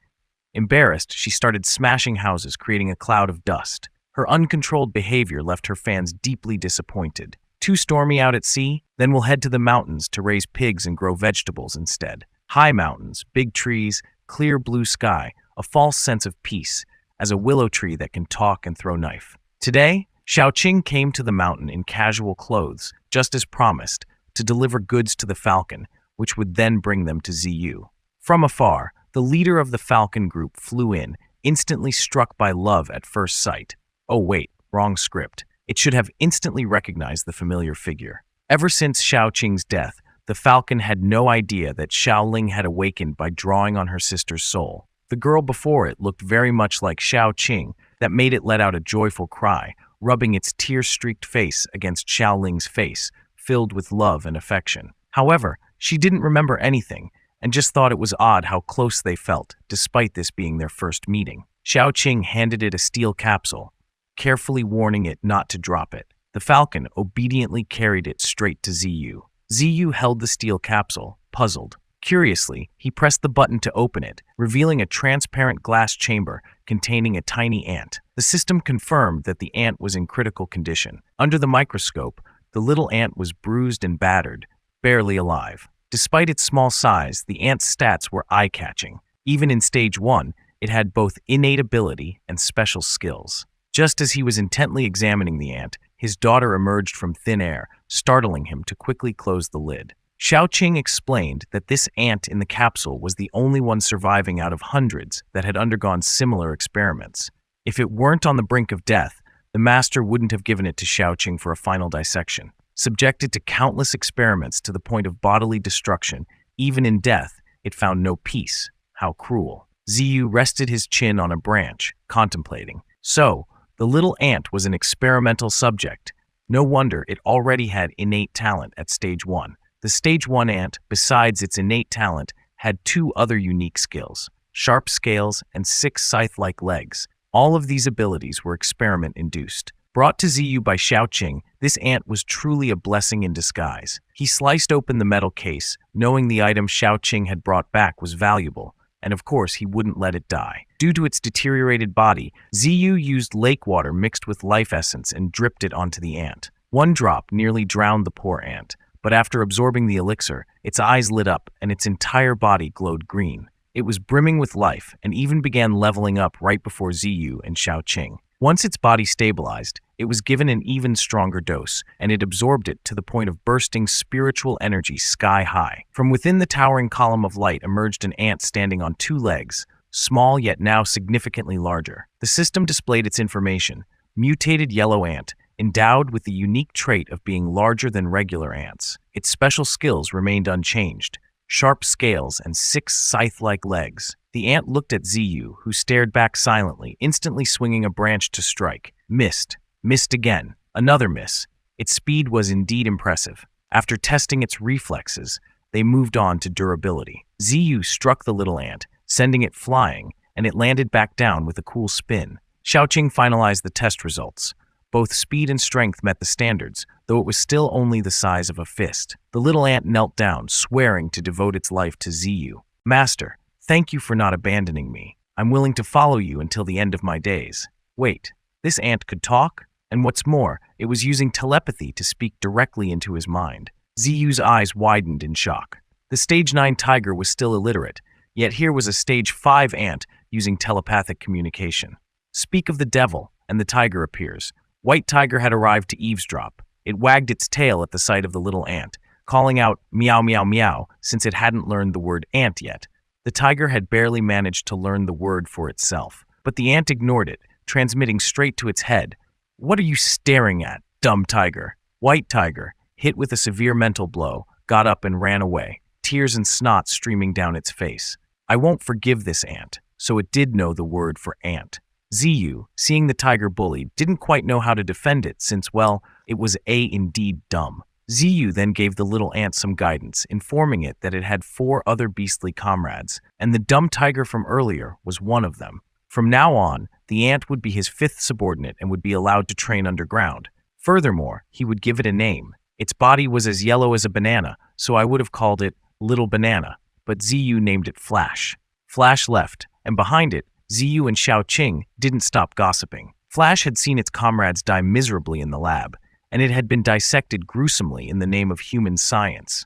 S1: Embarrassed, she started smashing houses, creating a cloud of dust. Her uncontrolled behavior left her fans deeply disappointed. "Too stormy out at sea? Then we'll head to the mountains to raise pigs and grow vegetables instead." High mountains, big trees, clear blue sky, a false sense of peace, as a willow tree that can talk and throw knife. Today, Xiaoqing came to the mountain in casual clothes, just as promised, to deliver goods to the falcon, which would then bring them to Ziyu. From afar, The leader of the falcon group flew in, instantly struck by love at first sight. Oh wait, wrong script. It should have instantly recognized the familiar figure. Ever since Xiao Qing's death, the falcon had no idea that Xiao Ling had awakened by drawing on her sister's soul. The girl before it looked very much like Xiao Qing, that made it let out a joyful cry, rubbing its tear-streaked face against Xiao Ling's face, filled with love and affection. However, she didn't remember anything, and just thought it was odd how close they felt, despite this being their first meeting. Xiao Qing handed it a steel capsule, carefully warning it not to drop it. The falcon obediently carried it straight to Ziyu. Ziyu held the steel capsule, puzzled. Curiously, he pressed the button to open it, revealing a transparent glass chamber containing a tiny ant. The system confirmed that the ant was in critical condition. Under the microscope, the little ant was bruised and battered, barely alive. Despite its small size, the ant's stats were eye-catching. Even in Stage 1, it had both innate ability and special skills. Just as he was intently examining the ant, his daughter emerged from thin air, startling him to quickly close the lid. Xiao Qing explained that this ant in the capsule was the only one surviving out of hundreds that had undergone similar experiments. If it weren't on the brink of death, the master wouldn't have given it to Xiao Qing for a final dissection. Subjected to countless experiments to the point of bodily destruction, even in death, it found no peace. How cruel. Ziyu rested his chin on a branch, contemplating. So, the little ant was an experimental subject. No wonder it already had innate talent at Stage 1. The Stage 1 ant, besides its innate talent, had 2 other unique skills: sharp scales and 6 scythe-like legs. All of these abilities were experiment-induced. Brought to Ziyu by Xiao Qing, this ant was truly a blessing in disguise. He sliced open the metal case, knowing the item Xiao Qing had brought back was valuable, and of course he wouldn't let it die. Due to its deteriorated body, Ziyu used lake water mixed with life essence and dripped it onto the ant. One drop nearly drowned the poor ant, but after absorbing the elixir, its eyes lit up and its entire body glowed green. It was brimming with life and even began leveling up right before Ziyu and Xiao Qing. Once its body stabilized, it was given an even stronger dose, and it absorbed it to the point of bursting spiritual energy sky high. From within the towering column of light emerged an ant standing on 2 legs, small yet now significantly larger. The system displayed its information: mutated yellow ant, endowed with the unique trait of being larger than regular ants. Its special skills remained unchanged: sharp scales and 6 scythe-like legs. The ant looked at Ziyu, who stared back silently, instantly swinging a branch to strike. Missed. Missed again. Another miss. Its speed was indeed impressive. After testing its reflexes, they moved on to durability. Ziyu struck the little ant, sending it flying, and it landed back down with a cool spin. Xiao Qing finalized the test results. Both speed and strength met the standards, though it was still only the size of a fist. The little ant knelt down, swearing to devote its life to Ziyu. Master, thank you for not abandoning me. I'm willing to follow you until the end of my days. Wait, this ant could talk? And what's more, it was using telepathy to speak directly into his mind. Ziyu's eyes widened in shock. The Stage 9 tiger was still illiterate, yet here was a Stage 5 ant using telepathic communication. Speak of the devil, and the tiger appears. White Tiger had arrived to eavesdrop. It wagged its tail at the sight of the little ant, calling out meow meow meow since it hadn't learned the word ant yet. The tiger had barely managed to learn the word for itself, but the ant ignored it, transmitting straight to its head. What are you staring at, dumb tiger? White Tiger, hit with a severe mental blow, got up and ran away, tears and snot streaming down its face. I won't forgive this ant, so it did know the word for ant. Ziyu, seeing the tiger bullied, didn't quite know how to defend it since, well, it was indeed dumb. Ziyu then gave the little ant some guidance, informing it that it had 4 other beastly comrades, and the dumb tiger from earlier was one of them. From now on, the ant would be his 5th subordinate and would be allowed to train underground. Furthermore, he would give it a name. Its body was as yellow as a banana, so I would have called it Little Banana, but Ziyu named it Flash. Flash left, and behind it, Ziyu and Xiao Qing didn't stop gossiping. Flash had seen its comrades die miserably in the lab, and it had been dissected gruesomely in the name of human science,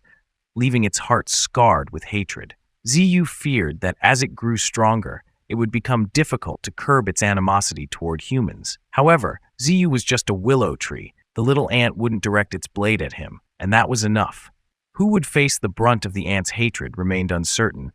S1: leaving its heart scarred with hatred. Ziyu feared that as it grew stronger, it would become difficult to curb its animosity toward humans. However, Ziyu was just a willow tree. The little ant wouldn't direct its blade at him, and that was enough. Who would face the brunt of the ant's hatred remained uncertain.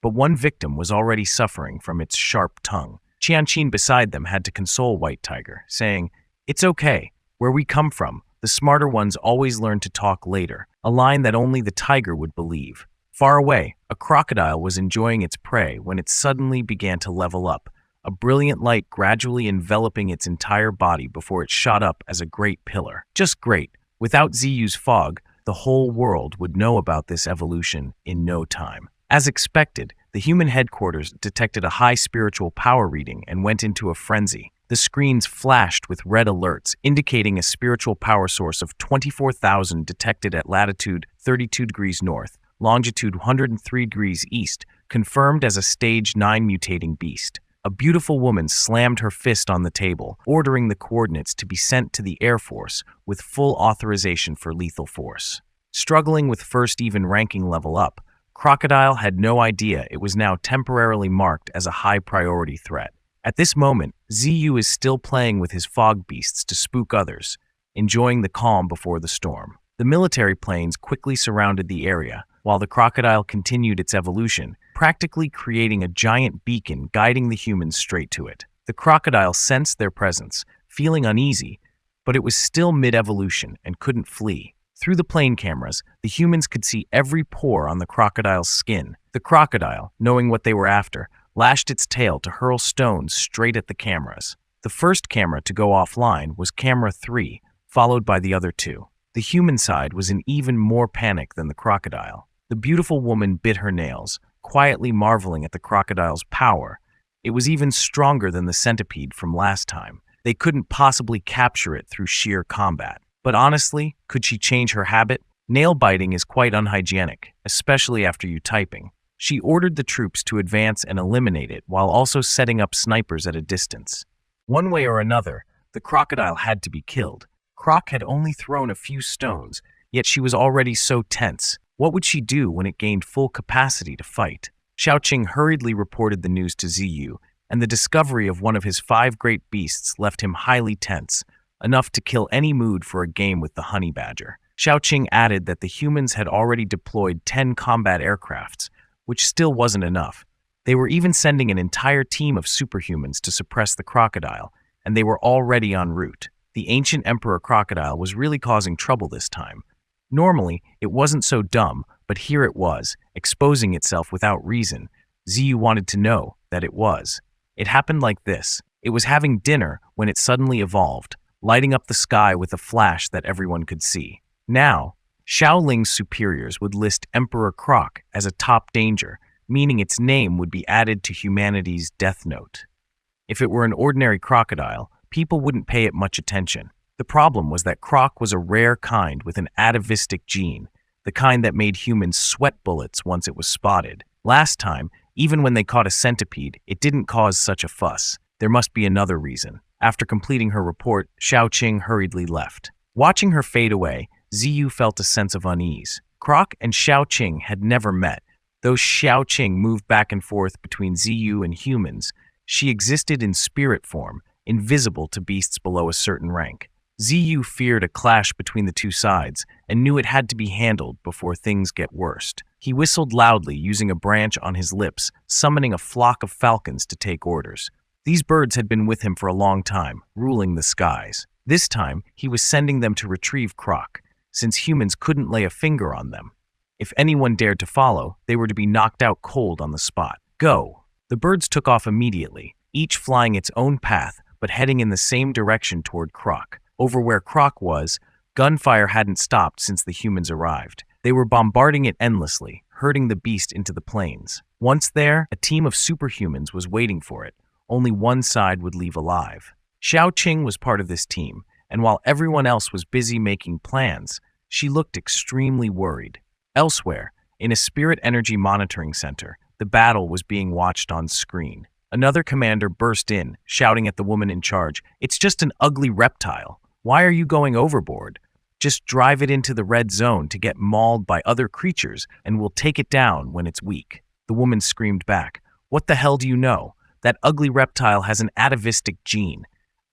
S1: but one victim was already suffering from its sharp tongue. Qianqin beside them had to console White Tiger, saying, "It's okay. Where we come from, the smarter ones always learn to talk later," a line that only the tiger would believe. Far away, a crocodile was enjoying its prey when it suddenly began to level up, a brilliant light gradually enveloping its entire body before it shot up as a great pillar. Just great. Without Ziyu's fog, the whole world would know about this evolution in no time. As expected, the human headquarters detected a high spiritual power reading and went into a frenzy. The screens flashed with red alerts, indicating a spiritual power source of 24,000 detected at latitude 32 degrees north, longitude 103 degrees east, confirmed as a stage 9 mutating beast. A beautiful woman slammed her fist on the table, ordering the coordinates to be sent to the Air Force with full authorization for lethal force. Struggling with first even ranking level up, Crocodile had no idea it was now temporarily marked as a high priority threat. At this moment, Ziyu is still playing with his fog beasts to spook others, enjoying the calm before the storm. The military planes quickly surrounded the area, while the crocodile continued its evolution, practically creating a giant beacon guiding the humans straight to it. The crocodile sensed their presence, feeling uneasy, but it was still mid-evolution and couldn't flee. Through the plane cameras, the humans could see every pore on the crocodile's skin. The crocodile, knowing what they were after, lashed its tail to hurl stones straight at the cameras. The first camera to go offline was camera 3, followed by the other two. The human side was in even more panic than the crocodile. The beautiful woman bit her nails, quietly marveling at the crocodile's power. It was even stronger than the centipede from last time. They couldn't possibly capture it through sheer combat. But honestly, could she change her habit? Nail biting is quite unhygienic, especially after you typing. She ordered the troops to advance and eliminate it while also setting up snipers at a distance. One way or another, the crocodile had to be killed. Croc had only thrown a few stones, yet she was already so tense. What would she do when it gained full capacity to fight? Xiaoqing hurriedly reported the news to Ziyu, and the discovery of one of his 5 great beasts left him highly tense, enough to kill any mood for a game with the honey badger. Xiaoqing added that the humans had already deployed 10 combat aircrafts, which still wasn't enough. They were even sending an entire team of superhumans to suppress the crocodile, and they were already en route. The ancient emperor crocodile was really causing trouble this time. Normally, it wasn't so dumb, but here it was, exposing itself without reason. Ziyu wanted to know that it was. It happened like this. It was having dinner when it suddenly evolved, lighting up the sky with a flash that everyone could see. Now, Shaoling's superiors would list Emperor Croc as a top danger, meaning its name would be added to humanity's death note. If it were an ordinary crocodile, people wouldn't pay it much attention. The problem was that Croc was a rare kind with an atavistic gene, the kind that made humans sweat bullets once it was spotted. Last time, even when they caught a centipede, it didn't cause such a fuss. There must be another reason. After completing her report, Xiaoqing hurriedly left. Watching her fade away, Ziyu felt a sense of unease. Croc and Xiaoqing had never met. Though Xiaoqing moved back and forth between Ziyu and humans, she existed in spirit form, invisible to beasts below a certain rank. Ziyu feared a clash between the two sides and knew it had to be handled before things get worse. He whistled loudly, using a branch on his lips, summoning a flock of falcons to take orders. These birds had been with him for a long time, ruling the skies. This time, he was sending them to retrieve Croc, since humans couldn't lay a finger on them. If anyone dared to follow, they were to be knocked out cold on the spot. Go! The birds took off immediately, each flying its own path, but heading in the same direction toward Croc. Over where Croc was, gunfire hadn't stopped since the humans arrived. They were bombarding it endlessly, herding the beast into the plains. Once there, a team of superhumans was waiting for it. Only one side would leave alive. Xiaoqing was part of this team, and while everyone else was busy making plans, she looked extremely worried. Elsewhere, in a spirit energy monitoring center, the battle was being watched on screen. Another commander burst in, shouting at the woman in charge, "It's just an ugly reptile. Why are you going overboard? Just drive it into the red zone to get mauled by other creatures, and we'll take it down when it's weak." The woman screamed back, "What the hell do you know? That ugly reptile has an atavistic gene.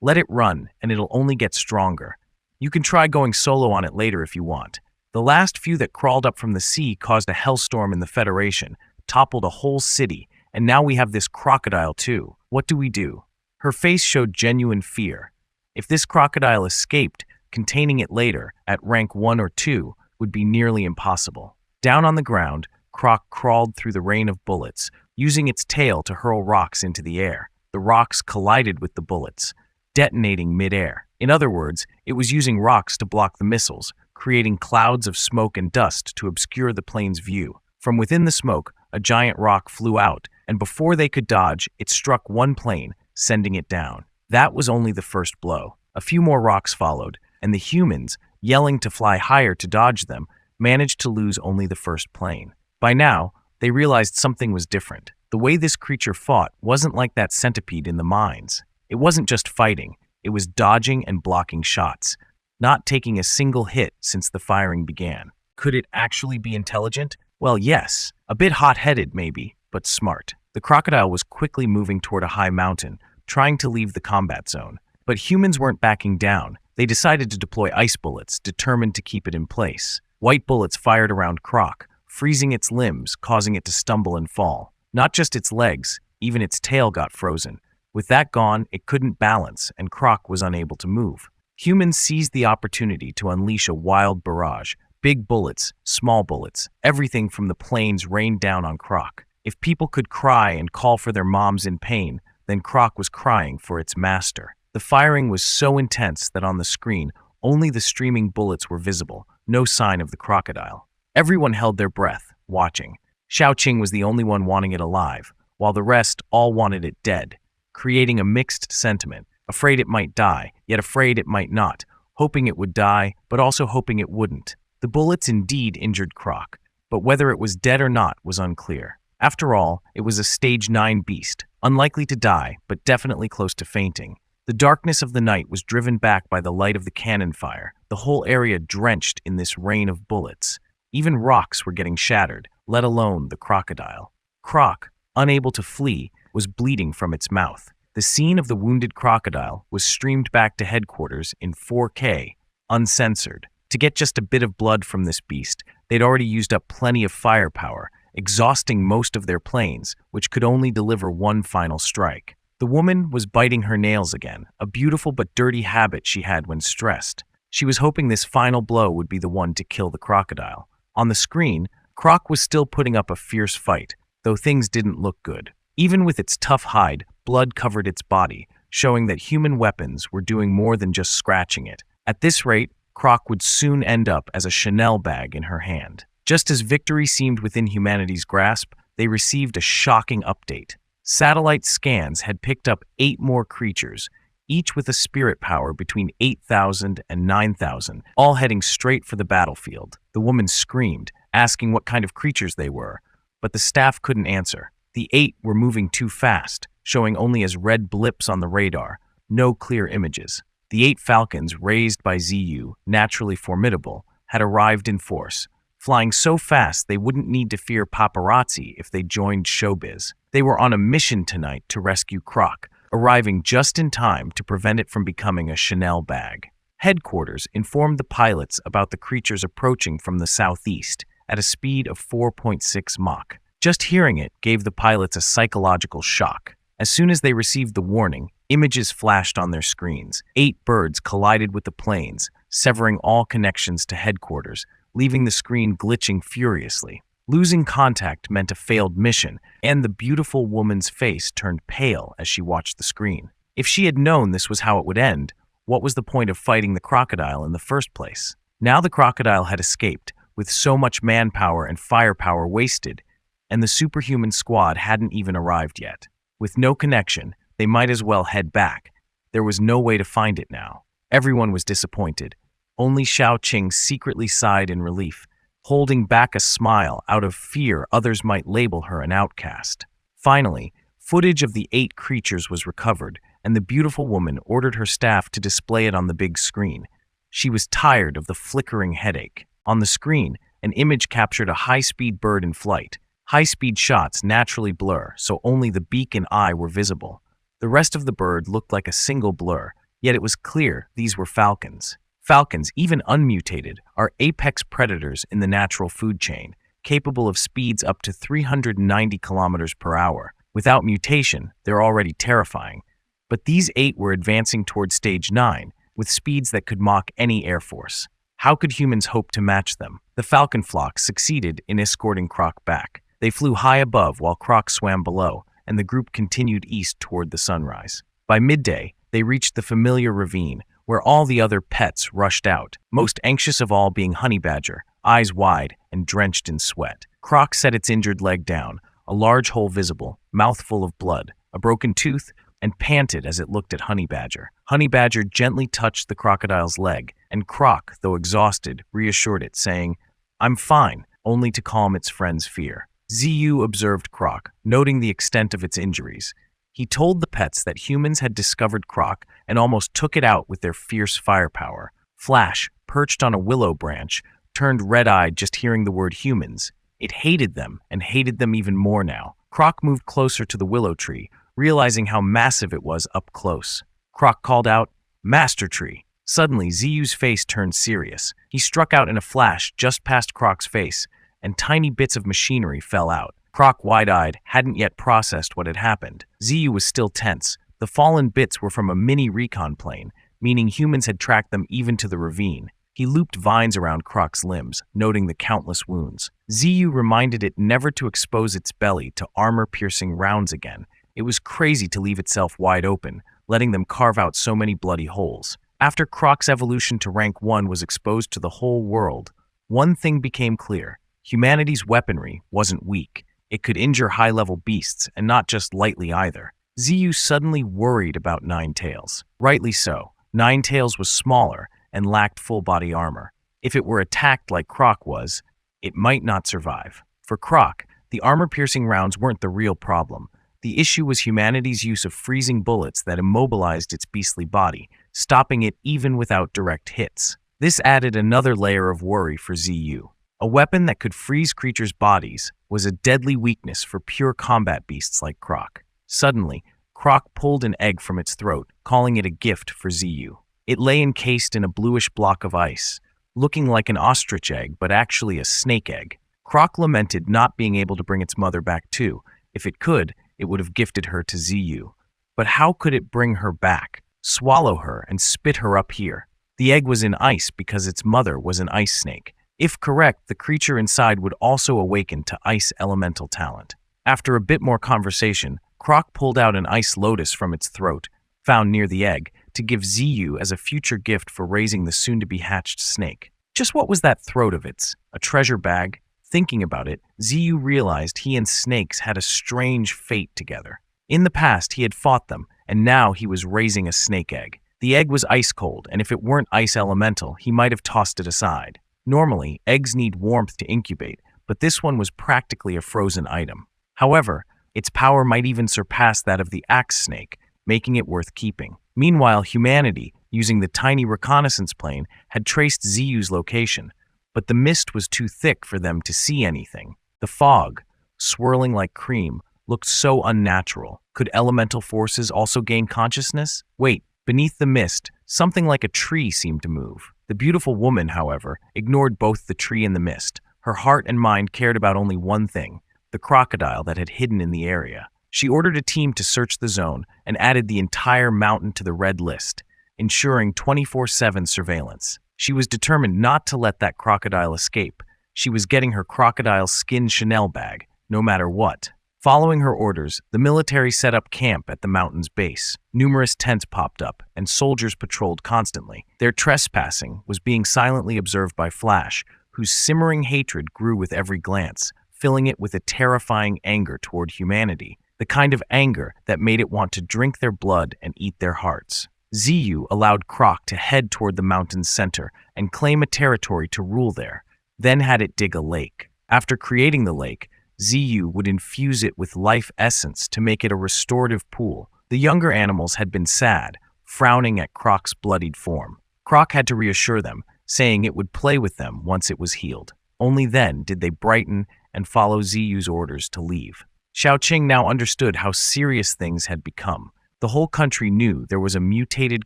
S1: Let it run, and it'll only get stronger. You can try going solo on it later if you want. The last few that crawled up from the sea caused a hellstorm in the Federation, toppled a whole city, and now we have this crocodile too. What do we do? Her face showed genuine fear. If this crocodile escaped, containing it later, at rank 1 or 2, would be nearly impossible. Down on the ground, Croc crawled through the rain of bullets, using its tail to hurl rocks into the air. The rocks collided with the bullets, detonating mid-air. In other words, it was using rocks to block the missiles, creating clouds of smoke and dust to obscure the plane's view. From within the smoke, a giant rock flew out, and before they could dodge, it struck one plane, sending it down. That was only the first blow. A few more rocks followed, and the humans, yelling to fly higher to dodge them, managed to lose only the first plane. By now, they realized something was different. The way this creature fought wasn't like that centipede in the mines. It wasn't just fighting, it was dodging and blocking shots, not taking a single hit since the firing began. Could it actually be intelligent? Well, yes. A bit hot-headed, maybe, but smart. The crocodile was quickly moving toward a high mountain, trying to leave the combat zone. But humans weren't backing down. They decided to deploy ice bullets, determined to keep it in place. White bullets fired around Croc, freezing its limbs, causing it to stumble and fall. Not just its legs, even its tail got frozen. With that gone, it couldn't balance, and Croc was unable to move. Humans seized the opportunity to unleash a wild barrage. Big bullets, small bullets, everything from the planes rained down on Croc. If people could cry and call for their moms in pain, then Croc was crying for its master. The firing was so intense that on the screen, only the streaming bullets were visible, no sign of the crocodile. Everyone held their breath, watching. Xiaoqing was the only one wanting it alive, while the rest all wanted it dead, creating a mixed sentiment, afraid it might die, yet afraid it might not, hoping it would die, but also hoping it wouldn't. The bullets indeed injured Croc, but whether it was dead or not was unclear. After all, it was a stage 9 beast, unlikely to die, but definitely close to fainting. The darkness of the night was driven back by the light of the cannon fire, the whole area drenched in this rain of bullets. Even rocks were getting shattered, let alone the crocodile. Croc, unable to flee, was bleeding from its mouth. The scene of the wounded crocodile was streamed back to headquarters in 4K, uncensored. To get just a bit of blood from this beast, they'd already used up plenty of firepower, exhausting most of their planes, which could only deliver one final strike. The woman was biting her nails again, a beautiful but dirty habit she had when stressed. She was hoping this final blow would be the one to kill the crocodile. On the screen, Croc was still putting up a fierce fight, though things didn't look good. Even with its tough hide, blood covered its body, showing that human weapons were doing more than just scratching it. At this rate, Croc would soon end up as a Chanel bag in her hand. Just as victory seemed within humanity's grasp, they received a shocking update. Satellite scans had picked up 8 more creatures, each with a spirit power between 8,000 and 9,000, all heading straight for the battlefield. The woman screamed, asking what kind of creatures they were, but the staff couldn't answer. The 8 were moving too fast, showing only as red blips on the radar, no clear images. The 8 falcons raised by ZU, naturally formidable, had arrived in force, flying so fast they wouldn't need to fear paparazzi if they joined showbiz. They were on a mission tonight to rescue Croc, arriving just in time to prevent it from becoming a Chanel bag. Headquarters informed the pilots about the creatures approaching from the southeast at a speed of 4.6 Mach. Just hearing it gave the pilots a psychological shock. As soon as they received the warning, images flashed on their screens. 8 birds collided with the planes, severing all connections to headquarters, leaving the screen glitching furiously. Losing contact meant a failed mission, and the beautiful woman's face turned pale as she watched the screen. If she had known this was how it would end, what was the point of fighting the crocodile in the first place? Now the crocodile had escaped, with so much manpower and firepower wasted, and the superhuman squad hadn't even arrived yet. With no connection, they might as well head back. There was no way to find it now. Everyone was disappointed. Only Xiaoqing secretly sighed in relief, holding back a smile out of fear others might label her an outcast. Finally, footage of the 8 creatures was recovered, and the beautiful woman ordered her staff to display it on the big screen. She was tired of the flickering headache. On the screen, an image captured a high-speed bird in flight. High-speed shots naturally blur, so only the beak and eye were visible. The rest of the bird looked like a single blur, yet it was clear these were falcons. Falcons, even unmutated, are apex predators in the natural food chain. capable of speeds up to 390 kilometers per hour. Without mutation, they're already terrifying. But these 8 were advancing toward stage 9, with speeds that could mock any air force. How could humans hope to match them? The falcon flock succeeded in escorting Croc back. They flew high above while Croc swam below, and the group continued east toward the sunrise. By midday, they reached the familiar ravine, where all the other pets rushed out, most anxious of all being Honey Badger, eyes wide and drenched in sweat. Croc set its injured leg down, a large hole visible, mouth full of blood, a broken tooth, and panted as it looked at Honey Badger. Honey Badger gently touched the crocodile's leg, and Croc, though exhausted, reassured it, saying, "I'm fine," only to calm its friend's fear. Ziyu observed Croc, noting the extent of its injuries. He told the pets that humans had discovered Croc and almost took it out with their fierce firepower. Flash, perched on a willow branch, turned red-eyed just hearing the word humans. It hated them, and hated them even more now. Croc moved closer to the willow tree, realizing how massive it was up close. Croc called out, "Master Tree." Suddenly, Ziyu's face turned serious. He struck out in a flash just past Croc's face, and tiny bits of machinery fell out. Croc, wide-eyed, hadn't yet processed what had happened. Ziyu was still tense. The fallen bits were from a mini recon plane, meaning humans had tracked them even to the ravine. He looped vines around Croc's limbs, noting the countless wounds. Ziyu reminded it never to expose its belly to armor-piercing rounds again. It was crazy to leave itself wide open, letting them carve out so many bloody holes. After Croc's evolution to rank 1 was exposed to the whole world, one thing became clear. Humanity's weaponry wasn't weak. It could injure high-level beasts, and not just lightly either. Ziyu suddenly worried about Ninetails. Rightly so. Ninetails was smaller and lacked full-body armor. If it were attacked like Croc was, it might not survive. For Croc, the armor-piercing rounds weren't the real problem. The issue was humanity's use of freezing bullets that immobilized its beastly body, stopping it even without direct hits. This added another layer of worry for Ziyu. A weapon that could freeze creatures' bodies was a deadly weakness for pure combat beasts like Croc. Suddenly, Croc pulled an egg from its throat, calling it a gift for Ziyu. It lay encased in a bluish block of ice, looking like an ostrich egg but actually a snake egg. Croc lamented not being able to bring its mother back too. If it could, it would have gifted her to Ziyu. But how could it bring her back, swallow her, and spit her up here? The egg was in ice because its mother was an ice snake. If correct, the creature inside would also awaken to ice elemental talent. After a bit more conversation, Croc pulled out an ice lotus from its throat, found near the egg, to give Ziyu as a future gift for raising the soon-to-be-hatched snake. Just what was that throat of its? A treasure bag? Thinking about it, Ziyu realized he and snakes had a strange fate together. In the past, he had fought them, and now he was raising a snake egg. The egg was ice cold, and if it weren't ice elemental, he might have tossed it aside. Normally, eggs need warmth to incubate, but this one was practically a frozen item. However, its power might even surpass that of the axe snake, making it worth keeping. Meanwhile, humanity, using the tiny reconnaissance plane, had traced Ziyu's location, but the mist was too thick for them to see anything. The fog, swirling like cream, looked so unnatural. Could elemental forces also gain consciousness? Wait, beneath the mist, something like a tree seemed to move. The beautiful woman, however, ignored both the tree and the mist. Her heart and mind cared about only one thing, the crocodile that had hidden in the area. She ordered a team to search the zone and added the entire mountain to the red list, ensuring 24/7 surveillance. She was determined not to let that crocodile escape. She was getting her crocodile skin Chanel bag, no matter what. Following her orders, the military set up camp at the mountain's base. Numerous tents popped up, and soldiers patrolled constantly. Their trespassing was being silently observed by Flash, whose simmering hatred grew with every glance, filling it with a terrifying anger toward humanity, the kind of anger that made it want to drink their blood and eat their hearts. Ziyu allowed Croc to head toward the mountain's center and claim a territory to rule there, then had it dig a lake. After creating the lake, Ziyu would infuse it with life essence to make it a restorative pool. The younger animals had been sad, frowning at Croc's bloodied form. Croc had to reassure them, saying it would play with them once it was healed. Only then did they brighten and follow Ziyu's orders to leave. Xiaoqing now understood how serious things had become. The whole country knew there was a mutated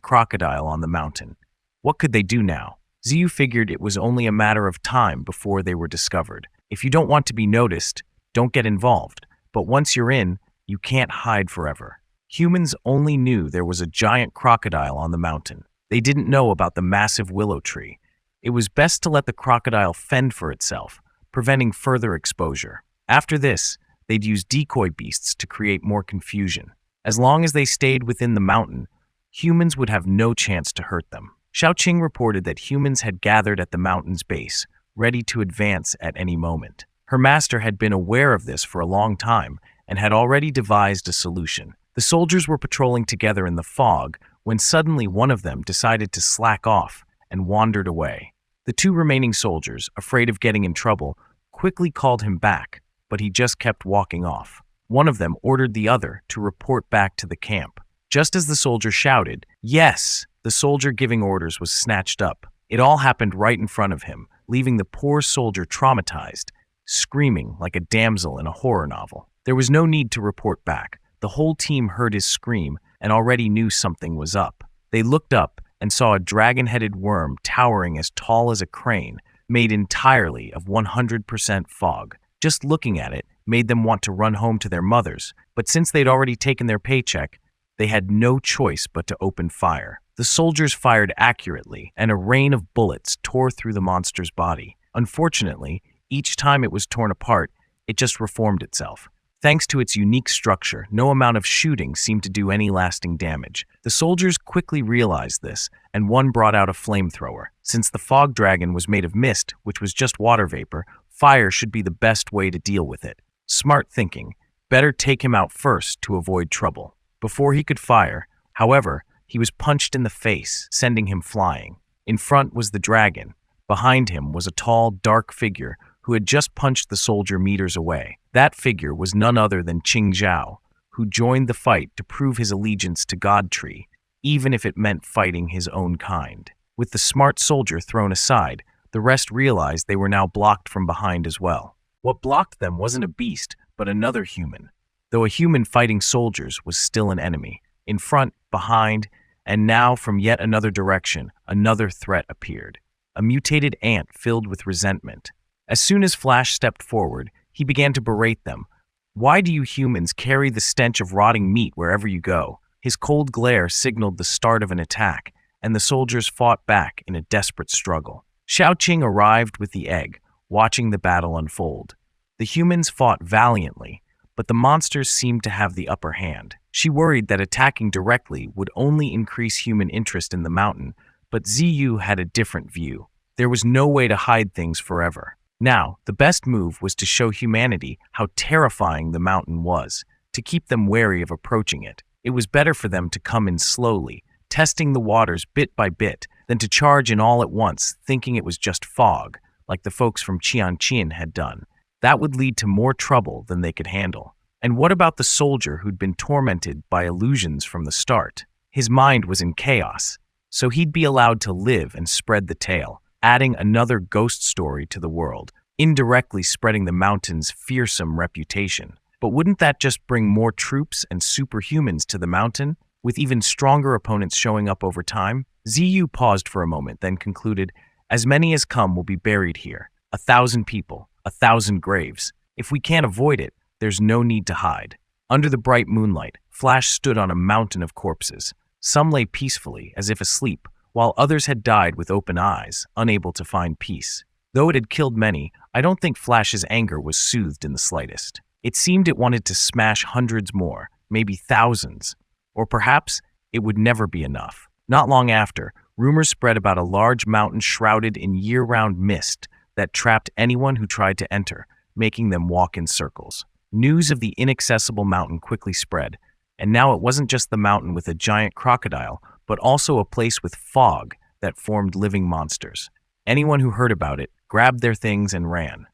S1: crocodile on the mountain. What could they do now? Ziyu figured it was only a matter of time before they were discovered. If you don't want to be noticed, don't get involved. But once you're in, you can't hide forever. Humans only knew there was a giant crocodile on the mountain. They didn't know about the massive willow tree. It was best to let the crocodile fend for itself, preventing further exposure. After this, they'd use decoy beasts to create more confusion. As long as they stayed within the mountain, humans would have no chance to hurt them. Xiaoqing reported that humans had gathered at the mountain's base, ready to advance at any moment. Her master had been aware of this for a long time and had already devised a solution. The soldiers were patrolling together in the fog when suddenly one of them decided to slack off and wandered away. The two remaining soldiers, afraid of getting in trouble, quickly called him back, but he just kept walking off. One of them ordered the other to report back to the camp. Just as the soldier shouted, "Yes!" the soldier giving orders was snatched up. It all happened right in front of him, leaving the poor soldier traumatized, screaming like a damsel in a horror novel. There was no need to report back. The whole team heard his scream and already knew something was up. They looked up and saw a dragon-headed worm towering as tall as a crane, made entirely of 100% fog. Just looking at it made them want to run home to their mothers, but since they'd already taken their paycheck, they had no choice but to open fire. The soldiers fired accurately, and a rain of bullets tore through the monster's body. Unfortunately, each time it was torn apart, it just reformed itself. Thanks to its unique structure, no amount of shooting seemed to do any lasting damage. The soldiers quickly realized this, and one brought out a flamethrower. Since the fog dragon was made of mist, which was just water vapor, fire should be the best way to deal with it. Smart thinking. Better take him out first to avoid trouble. Before he could fire, however, he was punched in the face, sending him flying. In front was the dragon. Behind him was a tall, dark figure who had just punched the soldier meters away. That figure was none other than Qing Zhao, who joined the fight to prove his allegiance to God Tree, even if it meant fighting his own kind. With the smart soldier thrown aside, the rest realized they were now blocked from behind as well. What blocked them wasn't a beast, but another human. Though a human fighting soldiers was still an enemy. In front, behind, and now from yet another direction, another threat appeared. A mutated ant filled with resentment. As soon as Flash stepped forward, he began to berate them. "Why do you humans carry the stench of rotting meat wherever you go?" His cold glare signaled the start of an attack, and the soldiers fought back in a desperate struggle. Xiaoqing arrived with the egg, watching the battle unfold. The humans fought valiantly, but the monsters seemed to have the upper hand. She worried that attacking directly would only increase human interest in the mountain, but Ziyu had a different view. There was no way to hide things forever. Now, the best move was to show humanity how terrifying the mountain was, to keep them wary of approaching it. It was better for them to come in slowly, testing the waters bit by bit, than to charge in all at once, thinking it was just fog, like the folks from Qianqin had done. That would lead to more trouble than they could handle. And what about the soldier who'd been tormented by illusions from the start? His mind was in chaos, so he'd be allowed to live and spread the tale, adding another ghost story to the world, indirectly spreading the mountain's fearsome reputation. But wouldn't that just bring more troops and superhumans to the mountain, with even stronger opponents showing up over time? Ziyu paused for a moment, then concluded, "As many as come will be buried here. 1,000 people, 1,000 graves. If we can't avoid it, there's no need to hide." Under the bright moonlight, Flash stood on a mountain of corpses. Some lay peacefully, as if asleep, while others had died with open eyes, unable to find peace. Though it had killed many, I don't think Flash's anger was soothed in the slightest. It seemed it wanted to smash hundreds more, maybe thousands. Or perhaps it would never be enough. Not long after, rumors spread about a large mountain shrouded in year-round mist that trapped anyone who tried to enter, making them walk in circles. News of the inaccessible mountain quickly spread, and now it wasn't just the mountain with a giant crocodile, but also a place with fog that formed living monsters. Anyone who heard about it grabbed their things and ran.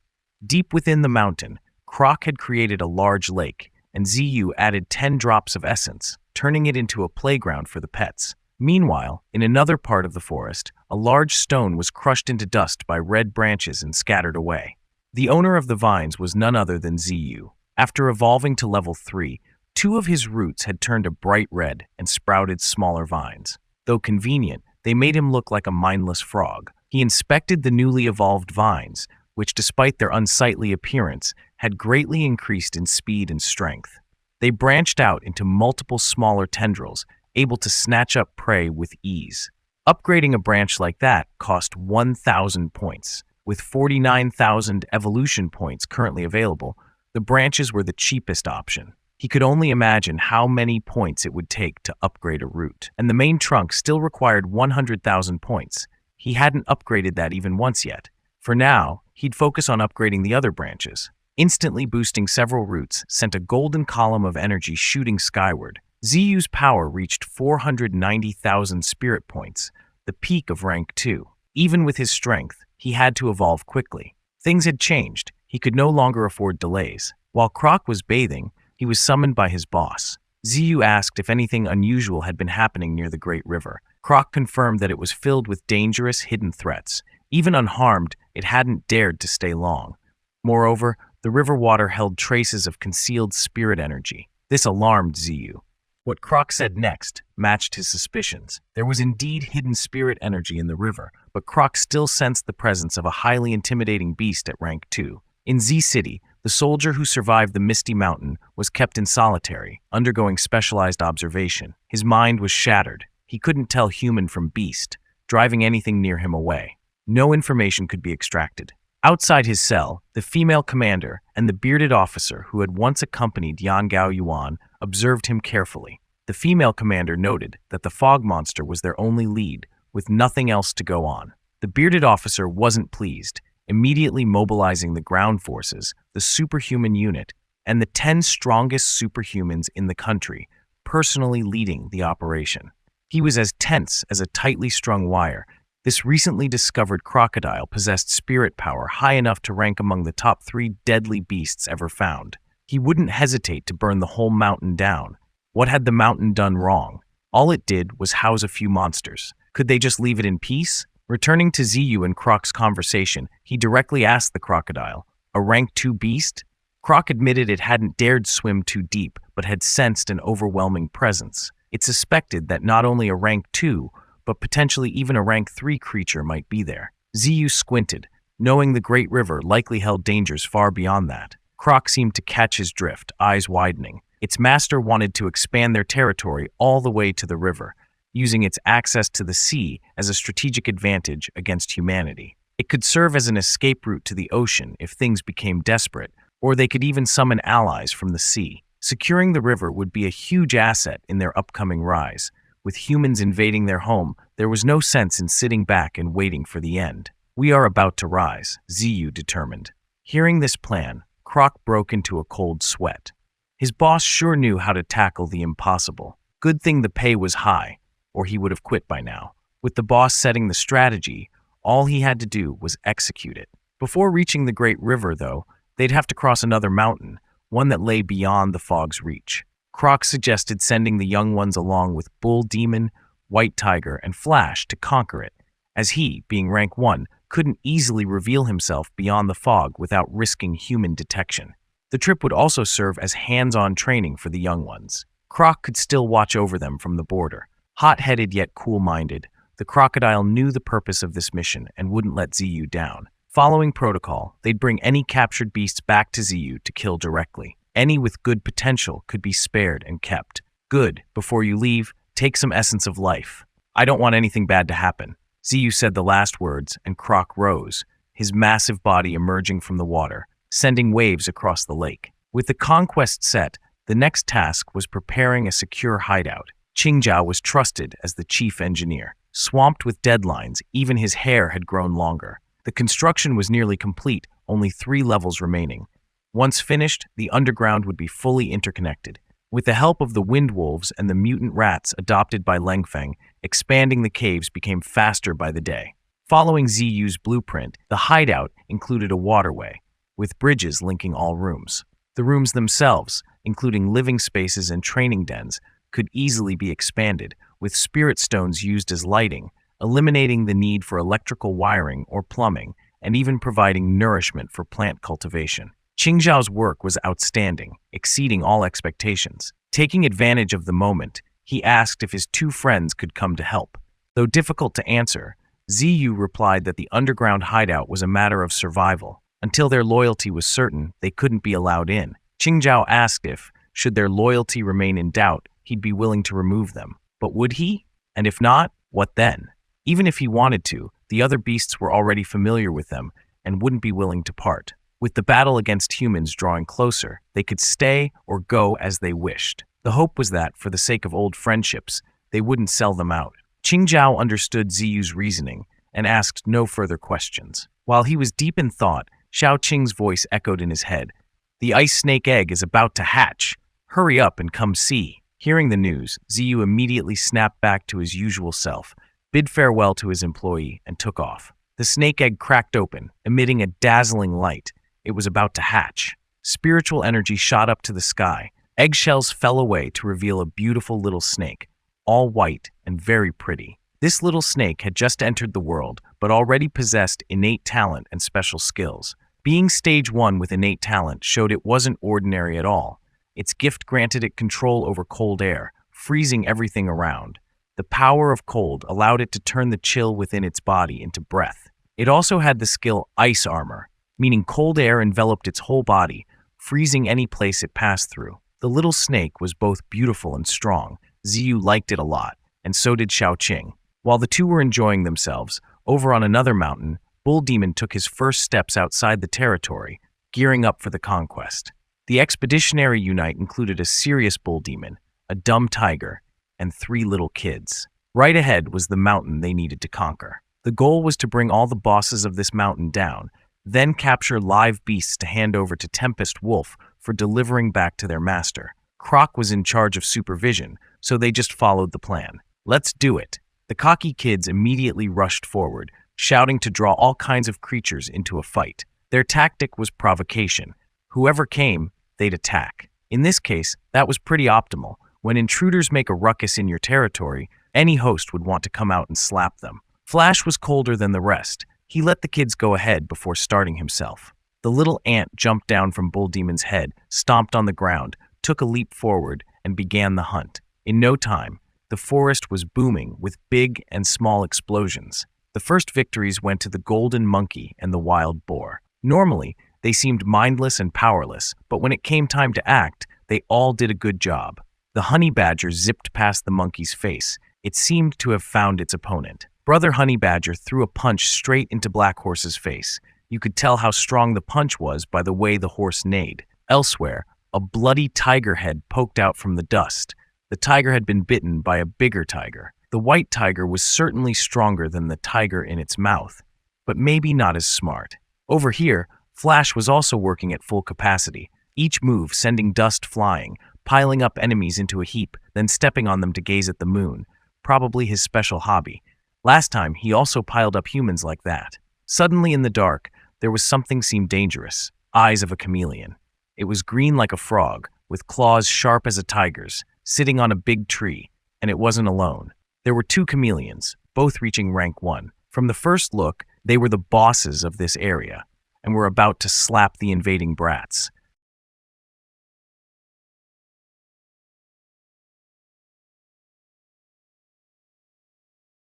S1: Deep within the mountain, Croc had created a large lake, and Ziyu added 10 drops of essence, turning it into a playground for the pets. Meanwhile, in another part of the forest, a large stone was crushed into dust by red branches and scattered away. The owner of the vines was none other than Ziyu. After evolving to level 3, 2 of his roots had turned a bright red and sprouted smaller vines. Though convenient, they made him look like a mindless frog. He inspected the newly evolved vines, which despite their unsightly appearance, had greatly increased in speed and strength. They branched out into multiple smaller tendrils, able to snatch up prey with ease. Upgrading a branch like that cost 1,000 points. With 49,000 evolution points currently available, the branches were the cheapest option. He could only imagine how many points it would take to upgrade a root, and the main trunk still required 100,000 points. He hadn't upgraded that even once yet. For now, he'd focus on upgrading the other branches. Instantly boosting several roots sent a golden column of energy shooting skyward. Ziyu's power reached 490,000 spirit points, the peak of rank 2. Even with his strength, he had to evolve quickly. Things had changed. He could no longer afford delays. While Croc was bathing, he was summoned by his boss. Ziyu asked if anything unusual had been happening near the Great River. Croc confirmed that it was filled with dangerous, hidden threats. Even unharmed, it hadn't dared to stay long. Moreover, the river water held traces of concealed spirit energy. This alarmed Ziyu. What Croc said next matched his suspicions. There was indeed hidden spirit energy in the river, but Croc still sensed the presence of a highly intimidating beast at rank 2. In Z City, the soldier who survived the Misty Mountain was kept in solitary, undergoing specialized observation. His mind was shattered. He couldn't tell human from beast, driving anything near him away. No information could be extracted. Outside his cell, the female commander and the bearded officer who had once accompanied Yan Gao Yuan observed him carefully. The female commander noted that the fog monster was their only lead, with nothing else to go on. The bearded officer wasn't pleased, immediately mobilizing the ground forces, the superhuman unit, and the 10 strongest superhumans in the country, personally leading the operation. He was as tense as a tightly strung wire. This recently discovered crocodile possessed spirit power high enough to rank among the top 3 deadly beasts ever found. He wouldn't hesitate to burn the whole mountain down. What had the mountain done wrong? All it did was house a few monsters. Could they just leave it in peace? Returning to Ziyu and Croc's conversation, he directly asked the crocodile, "A rank 2 beast?" Croc admitted it hadn't dared swim too deep, but had sensed an overwhelming presence. It suspected that not only a rank 2, but potentially even a rank 3 creature might be there. Ziyu squinted, knowing the Great River likely held dangers far beyond that. Croc seemed to catch his drift, eyes widening. Its master wanted to expand their territory all the way to the river, using its access to the sea as a strategic advantage against humanity. It could serve as an escape route to the ocean if things became desperate, or they could even summon allies from the sea. Securing the river would be a huge asset in their upcoming rise. With humans invading their home, there was no sense in sitting back and waiting for the end. "We are about to rise," Ziyu determined. Hearing this plan, Croc broke into a cold sweat. His boss sure knew how to tackle the impossible. Good thing the pay was high, or he would have quit by now. With the boss setting the strategy, all he had to do was execute it. Before reaching the Great River, though, they'd have to cross another mountain, one that lay beyond the fog's reach. Croc suggested sending the young ones along with Bull Demon, White Tiger, and Flash to conquer it, as he, being rank 1, couldn't easily reveal himself beyond the fog without risking human detection. The trip would also serve as hands-on training for the young ones. Croc could still watch over them from the border. Hot-headed yet cool-minded, the crocodile knew the purpose of this mission and wouldn't let Ziyu down. Following protocol, they'd bring any captured beasts back to Ziyu to kill directly. Any with good potential could be spared and kept. "Good. Before you leave, take some essence of life. I don't want anything bad to happen." Ziyu said the last words, and Croc rose, his massive body emerging from the water, sending waves across the lake. With the conquest set, the next task was preparing a secure hideout. Qingjiao was trusted as the chief engineer. Swamped with deadlines, even his hair had grown longer. The construction was nearly complete, only 3 levels remaining. Once finished, the underground would be fully interconnected. With the help of the wind wolves and the mutant rats adopted by Lengfeng, expanding the caves became faster by the day. Following Ziyu's blueprint, the hideout included a waterway, with bridges linking all rooms. The rooms themselves, including living spaces and training dens, could easily be expanded, with spirit stones used as lighting, eliminating the need for electrical wiring or plumbing, and even providing nourishment for plant cultivation. Qingjiao's work was outstanding, exceeding all expectations. Taking advantage of the moment, he asked if his 2 friends could come to help. Though difficult to answer, Ziyu replied that the underground hideout was a matter of survival. Until their loyalty was certain, they couldn't be allowed in. Qingzhao asked if, should their loyalty remain in doubt, he'd be willing to remove them. But would he? And if not, what then? Even if he wanted to, the other beasts were already familiar with them and wouldn't be willing to part. With the battle against humans drawing closer, they could stay or go as they wished. The hope was that, for the sake of old friendships, they wouldn't sell them out. Qingzhao understood Ziyu's reasoning and asked no further questions. While he was deep in thought, Xiao Qing's voice echoed in his head. "The ice snake egg is about to hatch. Hurry up and come see." Hearing the news, Ziyu immediately snapped back to his usual self, bid farewell to his employee, and took off. The snake egg cracked open, emitting a dazzling light. It was about to hatch. Spiritual energy shot up to the sky. Eggshells fell away to reveal a beautiful little snake, all white and very pretty. This little snake had just entered the world, but already possessed innate talent and special skills. Being stage 1 with innate talent showed it wasn't ordinary at all. Its gift granted it control over cold air, freezing everything around. The power of cold allowed it to turn the chill within its body into breath. It also had the skill Ice Armor, meaning cold air enveloped its whole body, freezing any place it passed through. The little snake was both beautiful and strong. Ziyu liked it a lot, and so did Xiao Qing. While the two were enjoying themselves, over on another mountain, Bull Demon took his first steps outside the territory, gearing up for the conquest. The expeditionary unit included a serious bull demon, a dumb tiger, and 3 little kids. Right ahead was the mountain they needed to conquer. The goal was to bring all the bosses of this mountain down, then capture live beasts to hand over to Tempest Wolf for delivering back to their master. Croc was in charge of supervision, so they just followed the plan. "Let's do it." The cocky kids immediately rushed forward, shouting to draw all kinds of creatures into a fight. Their tactic was provocation. Whoever came, they'd attack. In this case, that was pretty optimal. When intruders make a ruckus in your territory, any host would want to come out and slap them. Flash was colder than the rest. He let the kids go ahead before starting himself. The little ant jumped down from Bull Demon's head, stomped on the ground, took a leap forward, and began the hunt. In no time, the forest was booming with big and small explosions. The first victories went to the golden monkey and the wild boar. Normally, they seemed mindless and powerless, but when it came time to act, they all did a good job. The honey badger zipped past the monkey's face. It seemed to have found its opponent. Brother Honey Badger threw a punch straight into Black Horse's face. You could tell how strong the punch was by the way the horse neighed. Elsewhere, a bloody tiger head poked out from the dust. The tiger had been bitten by a bigger tiger. The white tiger was certainly stronger than the tiger in its mouth, but maybe not as smart. Over here, Flash was also working at full capacity, each move sending dust flying, piling up enemies into a heap, then stepping on them to gaze at the moon, probably his special hobby. Last time, he also piled up humans like that. Suddenly in the dark, there was something seemed dangerous. Eyes of a chameleon. It was green like a frog, with claws sharp as a tiger's, sitting on a big tree, and it wasn't alone. There were 2 chameleons, both reaching rank 1. From the first look, they were the bosses of this area, and were about to slap the invading brats.